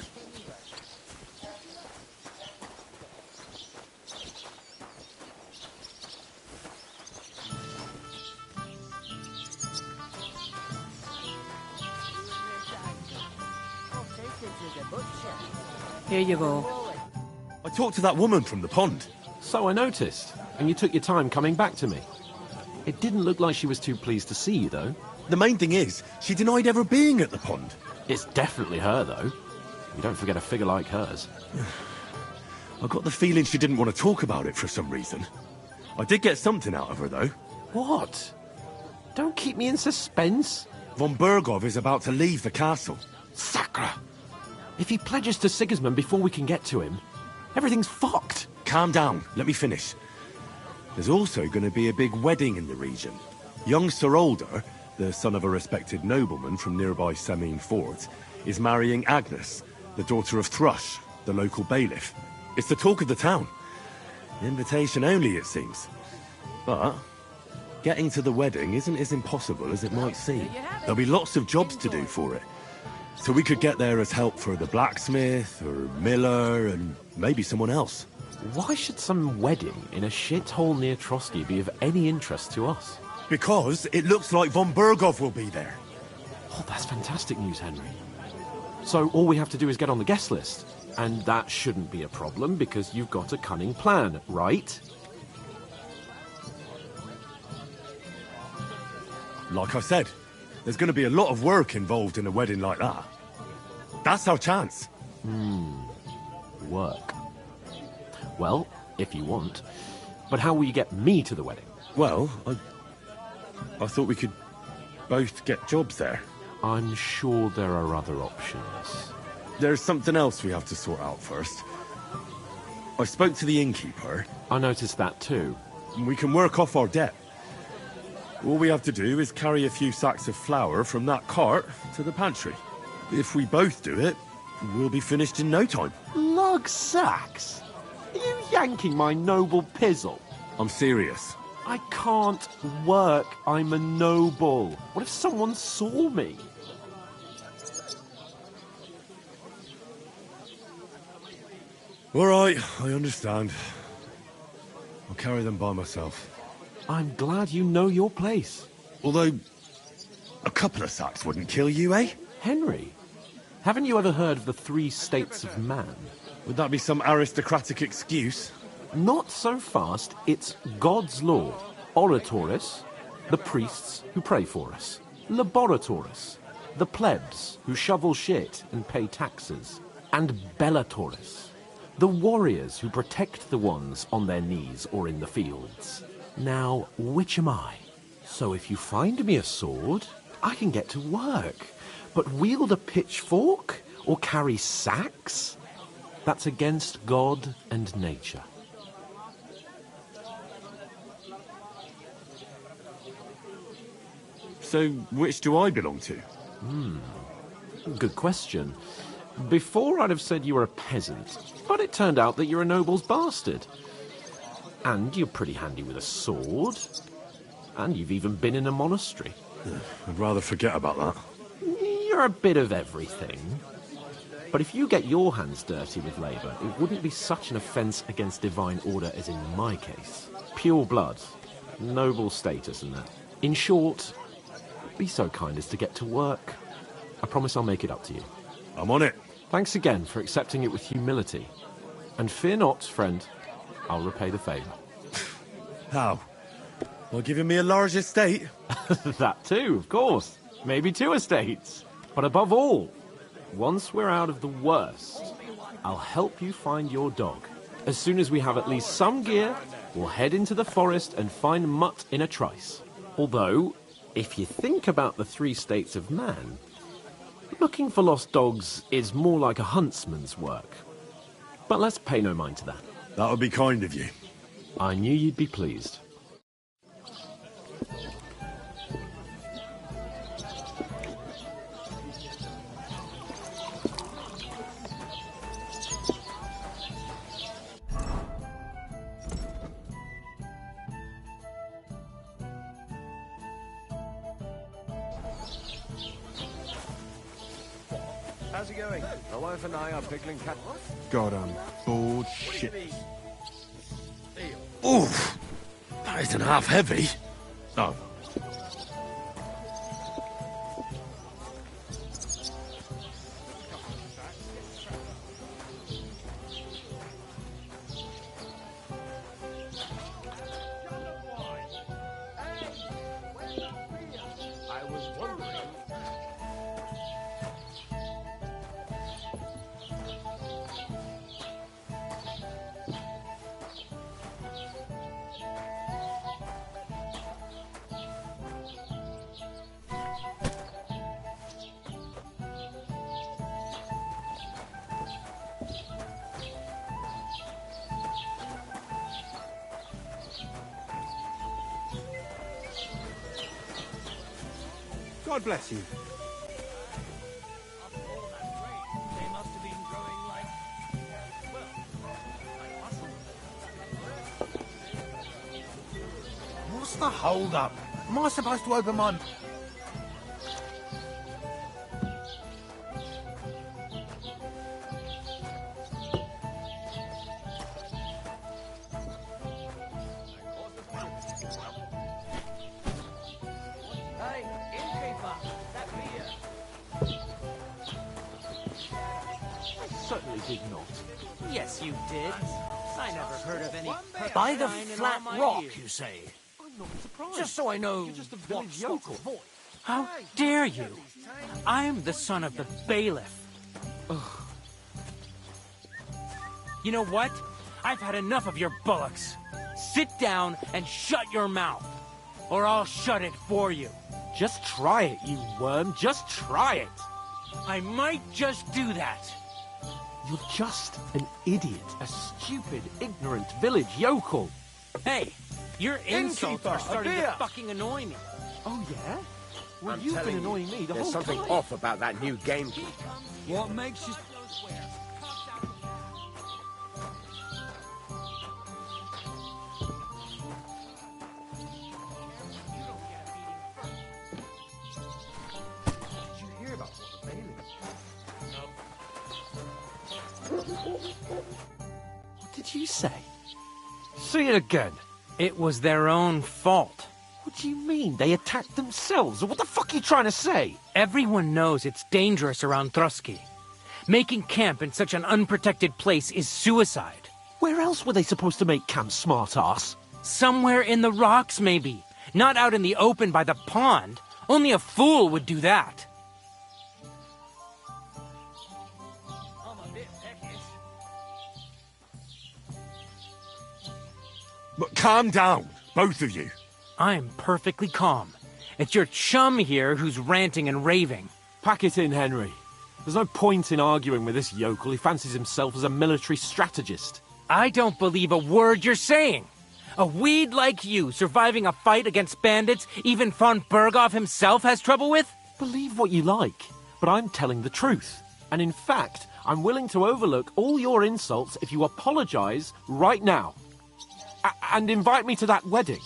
Here you go. I talked to that woman from the pond. So I noticed, and you took your time coming back to me. It didn't look like she was too pleased to see you, though. The main thing is, she denied ever being at the pond. It's definitely her, though. You don't forget a figure like hers. I got the feeling she didn't want to talk about it for some reason. I did get something out of her, though. What? Don't keep me in suspense. Von Bergov is about to leave the castle. Sacre! If he pledges to Sigismund before we can get to him, everything's fucked. Calm down. Let me finish. There's also going to be a big wedding in the region. Young Sir Older, the son of a respected nobleman from nearby Semine Fort, is marrying Agnes, the daughter of Thrush, the local bailiff. It's the talk of the town. Invitation only, it seems. But getting to the wedding isn't as impossible as it might seem. There'll be lots of jobs to do for it. So we could get there as help for the blacksmith, or miller, and maybe someone else. Why should some wedding in a shithole near Trotsky be of any interest to us? Because it looks like von Bergov will be there. Oh, that's fantastic news, Henry. So all we have to do is get on the guest list. And that shouldn't be a problem, because you've got a cunning plan, right? Like I said, there's going to be a lot of work involved in a wedding like that. That's our chance. Work. Well, if you want. But how will you get me to the wedding? Well, I thought we could both get jobs there. I'm sure there are other options. There's something else we have to sort out first. I spoke to the innkeeper. I noticed that too. We can work off our debt. All we have to do is carry a few sacks of flour from that cart to the pantry. If we both do it, we'll be finished in no time. Lug sacks? Are you yanking my noble pizzle? I'm serious. I can't work. I'm a noble. What if someone saw me? All right, I understand. I'll carry them by myself. I'm glad you know your place. Although, a couple of sacks wouldn't kill you, eh? Henry, haven't you ever heard of the 3 states of man? Would that be some aristocratic excuse? Not so fast. It's God's law. Oratoris, the priests who pray for us. Laboratoris, the plebs who shovel shit and pay taxes. And Bellatoris, the warriors who protect the ones on their knees or in the fields. Now, which am I? So if you find me a sword, I can get to work. But wield a pitchfork or carry sacks? That's against God and nature. So, which do I belong to? Good question. Before I'd have said you were a peasant, but it turned out that you're a noble's bastard. And you're pretty handy with a sword. And you've even been in a monastery. I'd rather forget about that. You're a bit of everything. But if you get your hands dirty with labour, it wouldn't be such an offence against divine order as in my case. Pure blood, noble status and that. In short, be so kind as to get to work. I promise I'll make it up to you. I'm on it. Thanks again for accepting it with humility. And fear not, friend, I'll repay the favour. How? By giving me a large estate? That too, of course. Maybe 2 estates. But above all, Once we're out of the worst, I'll help you find your dog. As soon as we have at least some gear, we'll head into the forest and find Mutt in a trice. Although, if you think about the 3 states of man, looking for lost dogs is more like a huntsman's work. But let's pay no mind to that. That would be kind of you. I knew you'd be pleased. How's it going? My wife and I are pickling cat. God, I'm bored shit. Oof! That isn't half heavy. Oh. I was wondering. God bless you. They must have been growing like... What's the hold up? Am I supposed to open my... Hey, innkeeper, that beer. I certainly did not. Yes, you did. I never heard of any... By the Perkstein in flat all my rock, years. you say? I'm not surprised. Just so I know You're just a what village sort yokel. of voice. How dare you? I'm the son of the bailiff. Ugh. You know what? I've had enough of your bullocks. Sit down and shut your mouth, or I'll shut it for you. Just try it, you worm. Just try it. I might just do that. You're just an idiot. A stupid, ignorant village yokel. Hey, your insults Innkeeper, are a starting to beer. fucking annoy me. Oh, yeah? Well, I'm you've been telling annoying me the There's whole something time. off about that new gamekeeper. What makes you... Did you hear about what the bailiff? What did you say? Say it again. It was their own fault. What do you mean? They attacked themselves? What the fuck are you trying to say? Everyone knows it's dangerous around Trotsky. Making camp in such an unprotected place is suicide. Where else were they supposed to make camp, smart-ass? Somewhere in the rocks, maybe. Not out in the open by the pond. Only a fool would do that. I'm a bit peckish. But calm down, both of you. I'm perfectly calm. It's your chum here who's ranting and raving. Pack it in, Henry. There's no point in arguing with this yokel. He fancies himself as a military strategist. I don't believe a word you're saying. A weed like you surviving a fight against bandits even von Berghoff himself has trouble with? Believe what you like, but I'm telling the truth. And in fact, I'm willing to overlook all your insults if you apologize right now. And invite me to that wedding.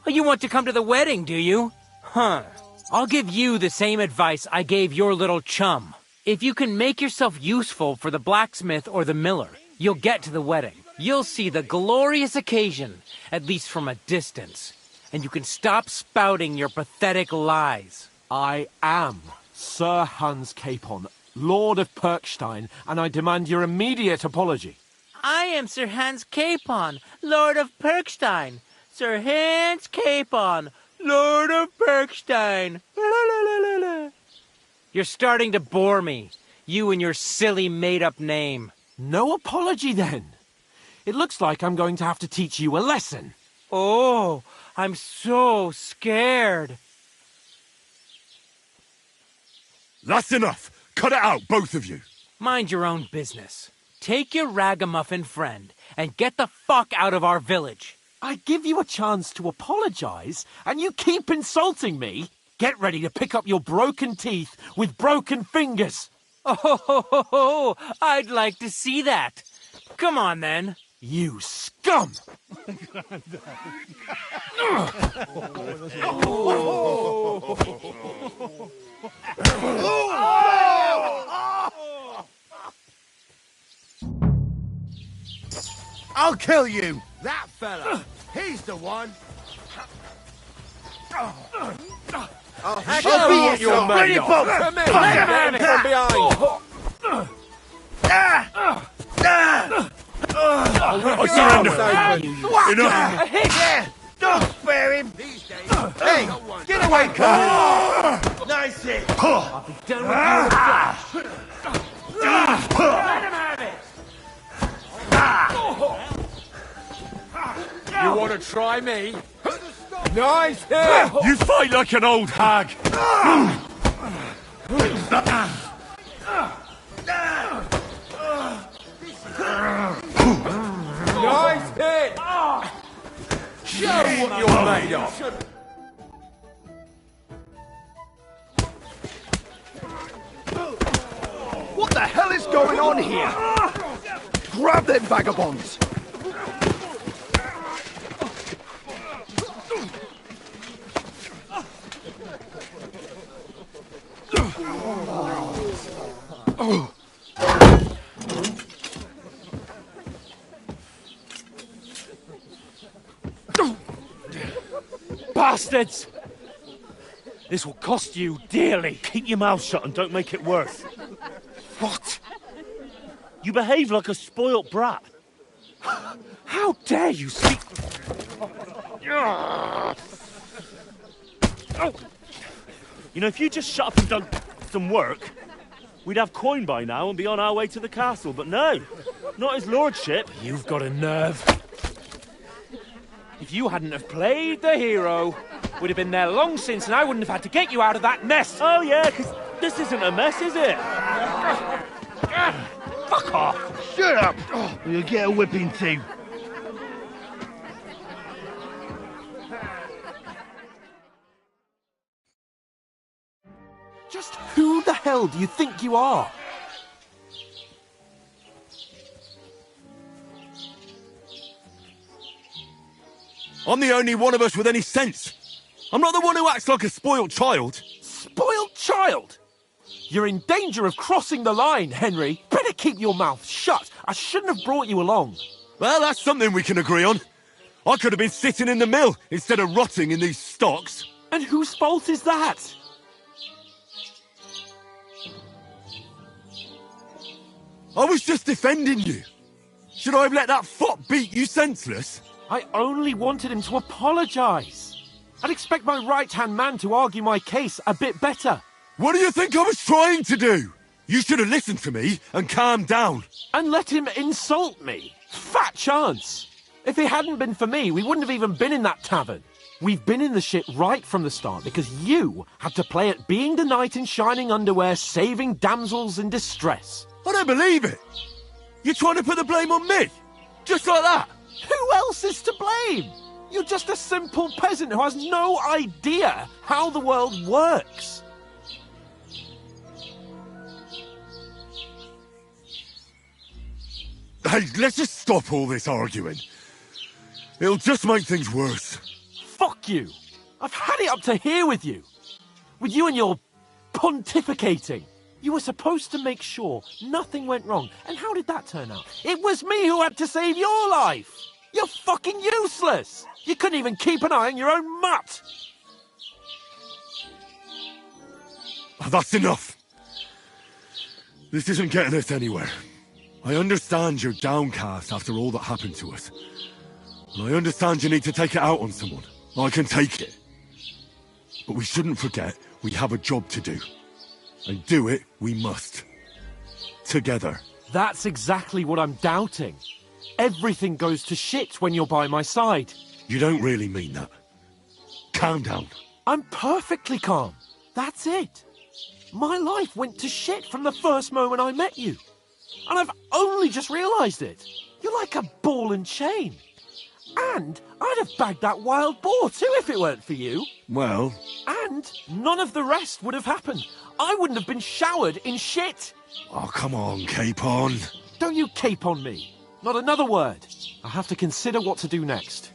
Oh, you want to come to the wedding, do you? Huh. I'll give you the same advice I gave your little chum. If you can make yourself useful for the blacksmith or the miller, you'll get to the wedding. You'll see the glorious occasion, at least from a distance. And you can stop spouting your pathetic lies. I am Sir Hans Capon, Lord of Perkstein, and I demand your immediate apology. I am Sir Hans Capon, Lord of Perkstein. Sir Hans Capon, Lord of Perkstein. You're starting to bore me. You and your silly made-up name. No apology, then. It looks like I'm going to have to teach you a lesson. Oh, I'm so scared. That's enough. Cut it out, both of you. Mind your own business. Take your ragamuffin friend and get the fuck out of our village. I give you a chance to apologize, and you keep insulting me. Get ready to pick up your broken teeth with broken fingers. Oh, I'd like to see that. Come on, then. You scum! I'll kill you! That fella! He's the one! Show me what you're made of! Come in! Get him from behind! I surrender! Enough! Don't spare him! Hey, get away, Carl! Nice hit! I'll be done with you. Let him have it! You want to try me? Nice hit! You fight like an old hag! Nice hit! Show what you're made of! What the hell is going on here? Grab them vagabonds! Bastards! This will cost you dearly. Keep your mouth shut and don't make it worse. What? You behave like a spoilt brat. How dare you speak... You know, if you just shut up and done some work, we'd have coin by now and be on our way to the castle. But no, not his lordship. You've got a nerve. If you hadn't have played the hero, we'd have been there long since and I wouldn't have had to get you out of that mess. Oh yeah, because this isn't a mess, is it? Fuck off. Shut up! Or you'll get a whipping too. Just who the hell do you think you are? I'm the only one of us with any sense. I'm not the one who acts like a spoilt child. Spoilt child? You're in danger of crossing the line, Henry. Better keep your mouth shut. I shouldn't have brought you along. Well, that's something we can agree on. I could have been sitting in the mill instead of rotting in these stocks. And whose fault is that? I was just defending you. Should I have let that fop beat you senseless? I only wanted him to apologise. I'd expect my right-hand man to argue my case a bit better. What do you think I was trying to do? You should have listened to me and calmed down. And let him insult me. Fat chance. If it hadn't been for me, we wouldn't have even been in that tavern. We've been in the shit right from the start because you had to play at being the knight in shining underwear saving damsels in distress. I don't believe it. You're trying to put the blame on me? Just like that? Who else is to blame? You're just a simple peasant who has no idea how the world works. Hey, let's just stop all this arguing. It'll just make things worse. Fuck you. I've had it up to here with you. With you and your pontificating. You were supposed to make sure nothing went wrong. And how did that turn out? It was me who had to save your life. You're fucking useless. You couldn't even keep an eye on your own mutt. That's enough. This isn't getting us anywhere. I understand you're downcast after all that happened to us. And I understand you need to take it out on someone. I can take it. But we shouldn't forget we have a job to do. And do it we must. together. That's exactly what I'm doubting. Everything goes to shit when you're by my side. You don't really mean that. Calm down. I'm perfectly calm. That's it. My life went to shit from the first moment I met you. And I've only just realised it. You're like a ball and chain. And I'd have bagged that wild boar too if it weren't for you. Well... And none of the rest would have happened. I wouldn't have been showered in shit. Oh, come on, Capon. Don't you cape on me. Not another word. I have to consider what to do next.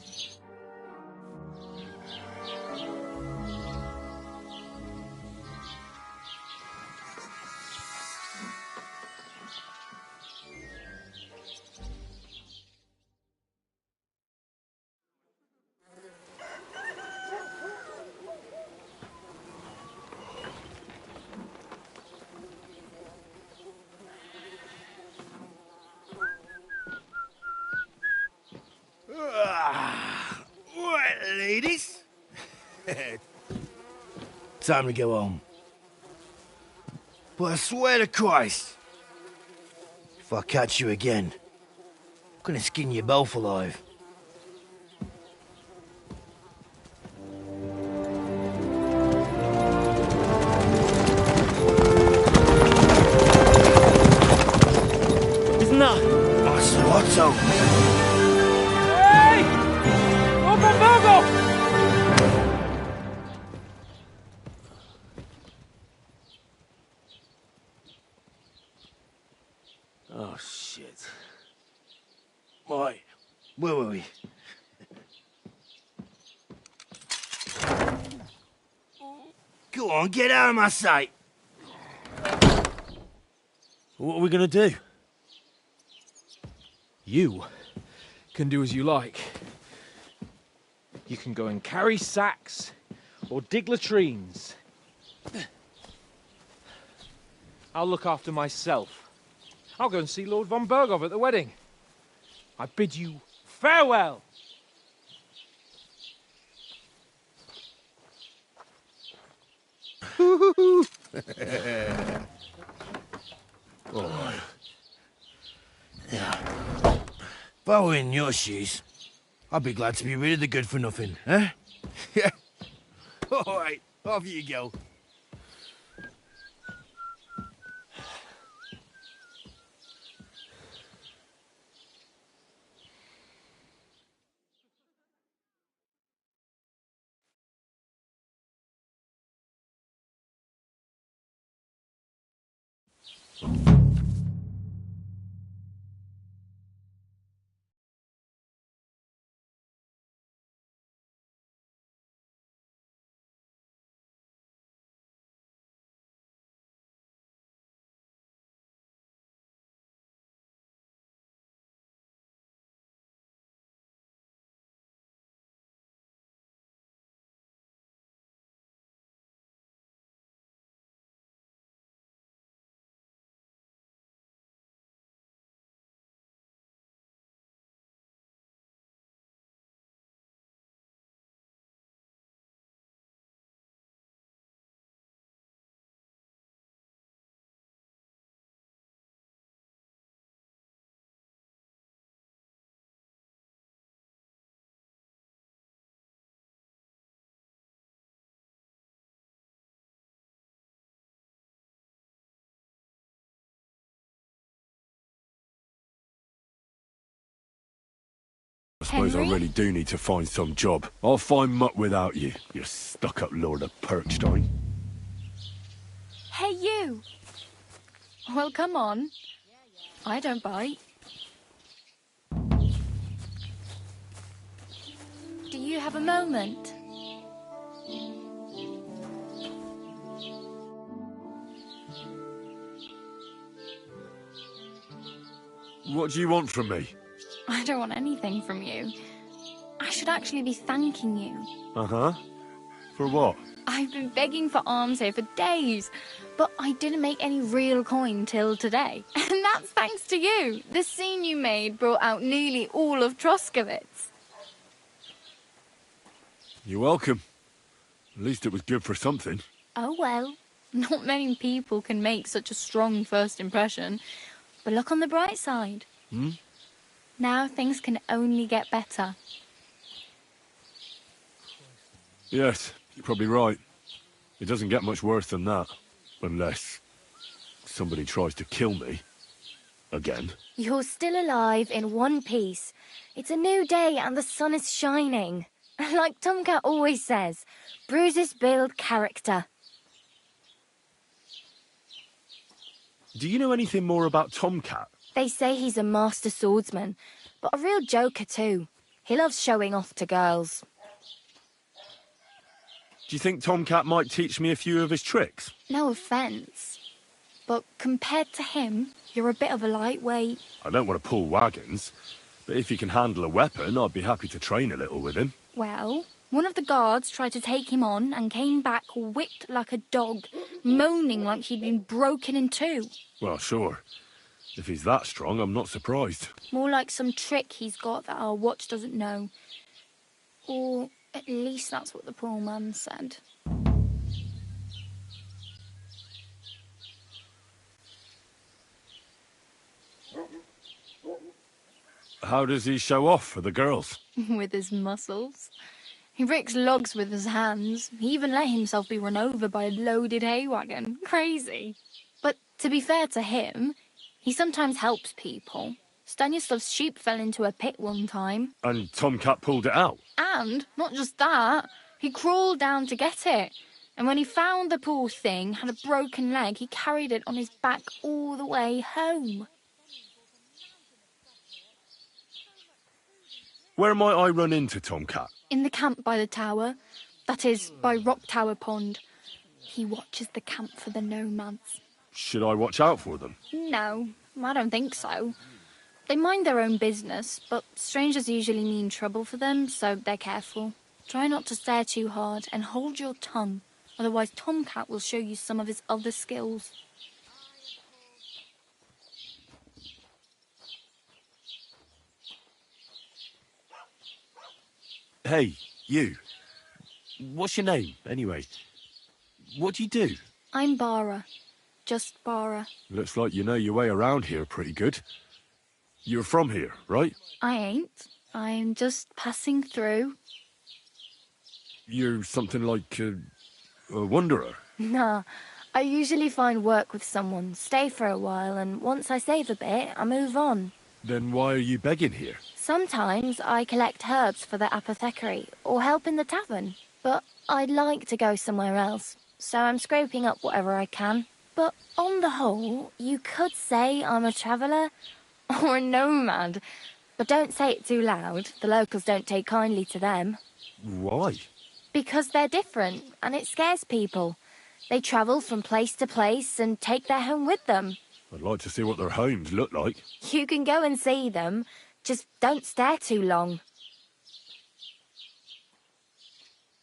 Right, ladies. Time to go home. But I swear to Christ, if I catch you again, I'm gonna skin you both alive. Isn't that? Ocelotto! Hey! Open Virgo! Oh, shit. Right, where were we? Go on, get out of my sight! What are we gonna do? You can do as you like. You can go and carry sacks or dig latrines. I'll look after myself. I'll go and see Lord von Berghoff at the wedding. I bid you farewell. Oh. Yeah. If I were in your shoes, I'd be glad to be rid of the good-for-nothing, eh? Yeah. All right, off you go. I suppose I really do need to find some job. I'll find mutt without you, you stuck-up Lord of Perkstein. Hey, you! Well, come on. I don't bite. Do you have a moment? What do you want from me? I don't want anything from you. I should actually be thanking you. Uh-huh. For what? I've been begging for alms here for days, but I didn't make any real coin till today. And that's thanks to you. The scene you made brought out nearly all of Troskowitz. You're welcome. At least it was good for something. Oh well. Not many people can make such a strong first impression. But look on the bright side. Hmm? Now things can only get better. Yes, you're probably right. It doesn't get much worse than that. Unless somebody tries to kill me. Again. You're still alive in one piece. It's a new day and the sun is shining. Like Tomcat always says, bruises build character. Do you know anything more about Tomcat? They say he's a master swordsman, but a real joker too. He loves showing off to girls. Do you think Tomcat might teach me a few of his tricks? No offence, but compared to him, you're a bit of a lightweight. I don't want to pull wagons, but if he can handle a weapon, I'd be happy to train a little with him. Well, one of the guards tried to take him on and came back whipped like a dog, moaning like he'd been broken in two. Well, sure. If he's that strong, I'm not surprised. More like some trick he's got that our watch doesn't know. Or at least that's what the poor man said. How does he show off for the girls? With his muscles. He breaks logs with his hands. He even let himself be run over by a loaded hay wagon. Crazy. But to be fair to him, he sometimes helps people. Stanislav's sheep fell into a pit one time. And Tomcat pulled it out? And, not just that, he crawled down to get it. And when he found the poor thing had a broken leg, he carried it on his back all the way home. Where might I run into Tomcat? In the camp by the tower. That is, by Rock Tower Pond. He watches the camp for the nomads. Should I watch out for them? No, I don't think so. They mind their own business, but strangers usually mean trouble for them, so they're careful. Try not to stare too hard and hold your tongue, otherwise Tomcat will show you some of his other skills. Hey, you. What's your name, anyway? What do you do? I'm Bara. Just Bara. Looks like you know your way around here pretty good. You're from here, right? I ain't. I'm just passing through. You're something like a wanderer? Nah, I usually find work with someone, stay for a while, and once I save a bit, I move on. Then why are you begging here? Sometimes I collect herbs for the apothecary, or help in the tavern. But I'd like to go somewhere else, so I'm scraping up whatever I can. But on the whole, you could say I'm a traveller, or a nomad. But don't say it too loud, the locals don't take kindly to them. Why? Because they're different, and it scares people. They travel from place to place and take their home with them. I'd like to see what their homes look like. You can go and see them, just don't stare too long.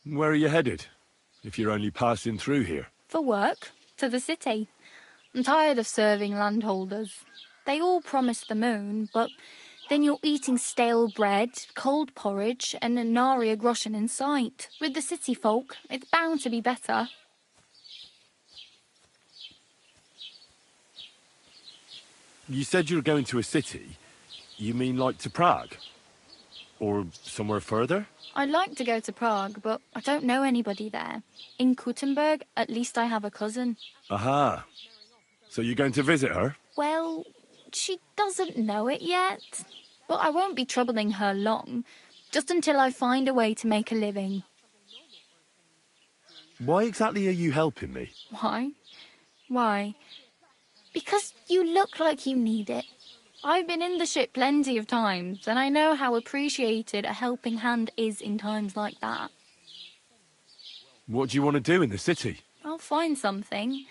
Where are you headed, if you're only passing through here? For work, to the city. I'm tired of serving landholders. They all promise the moon, but then you're eating stale bread, cold porridge, and a nary a groschen in sight. With the city folk, it's bound to be better. You said you were going to a city. You mean like to Prague? Or somewhere further? I'd like to go to Prague, but I don't know anybody there. In Kuttenberg, at least I have a cousin. Aha. So you're going to visit her? Well, she doesn't know it yet. But I won't be troubling her long, just until I find a way to make a living. Why exactly are you helping me? Why? Why? Because you look like you need it. I've been in the ship plenty of times, and I know how appreciated a helping hand is in times like that. What do you want to do in the city? I'll find something.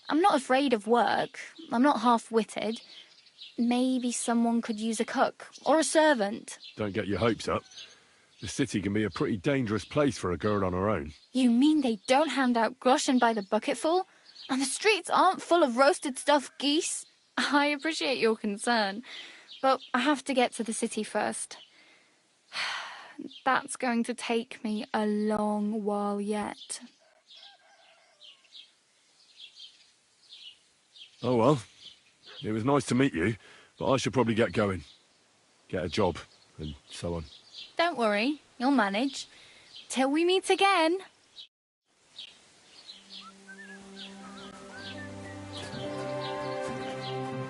I'm not afraid of work. I'm not half-witted. Maybe someone could use a cook or a servant. Don't get your hopes up. The city can be a pretty dangerous place for a girl on her own. You mean they don't hand out groschen by the bucketful? And the streets aren't full of roasted stuffed geese? I appreciate your concern, but I have to get to the city first. That's going to take me a long while yet. Oh well. It was nice to meet you, but I should probably get going. Get a job, and so on. Don't worry, you'll manage. Till we meet again.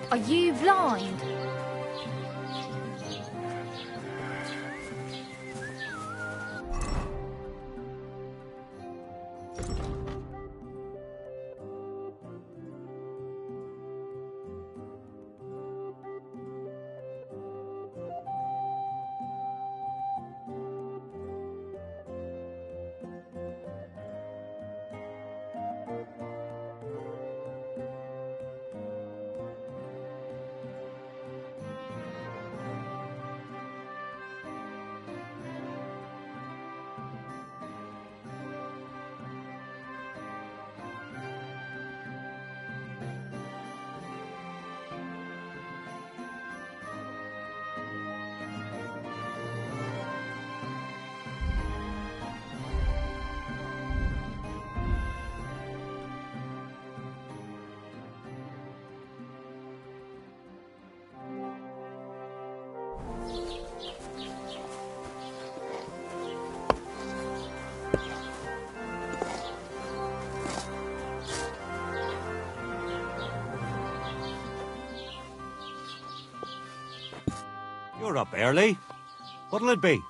Are you blind? You're up early. What'll it be?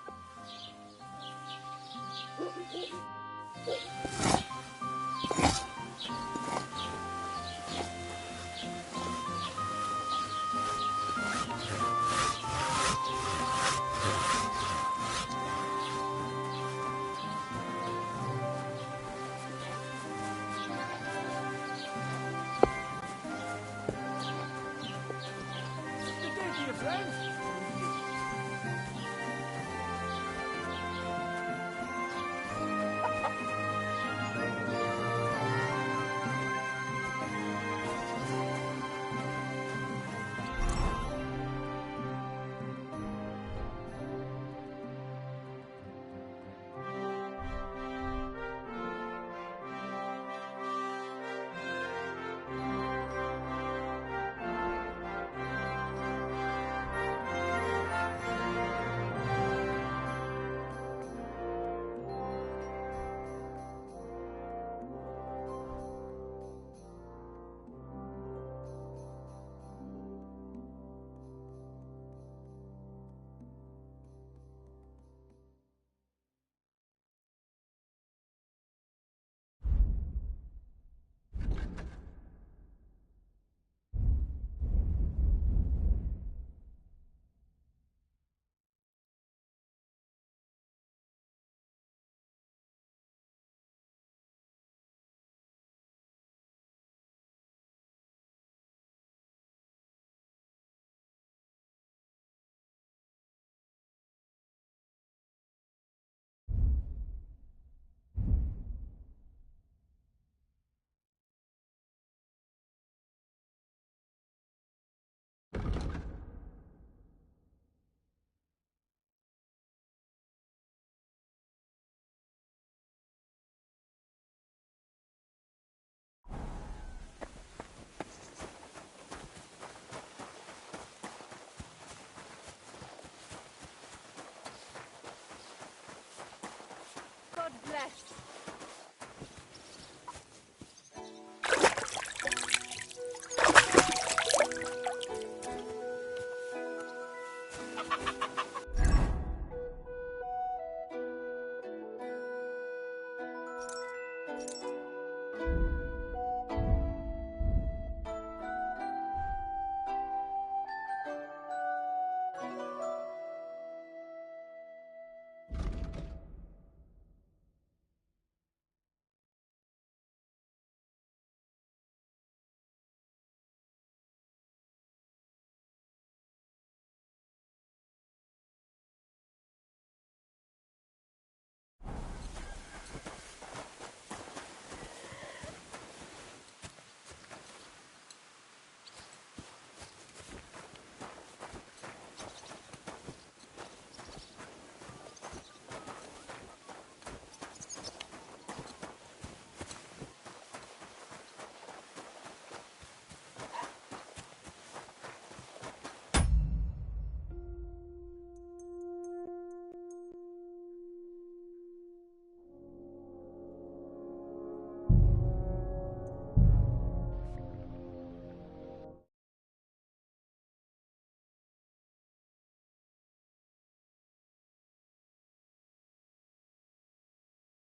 God bless.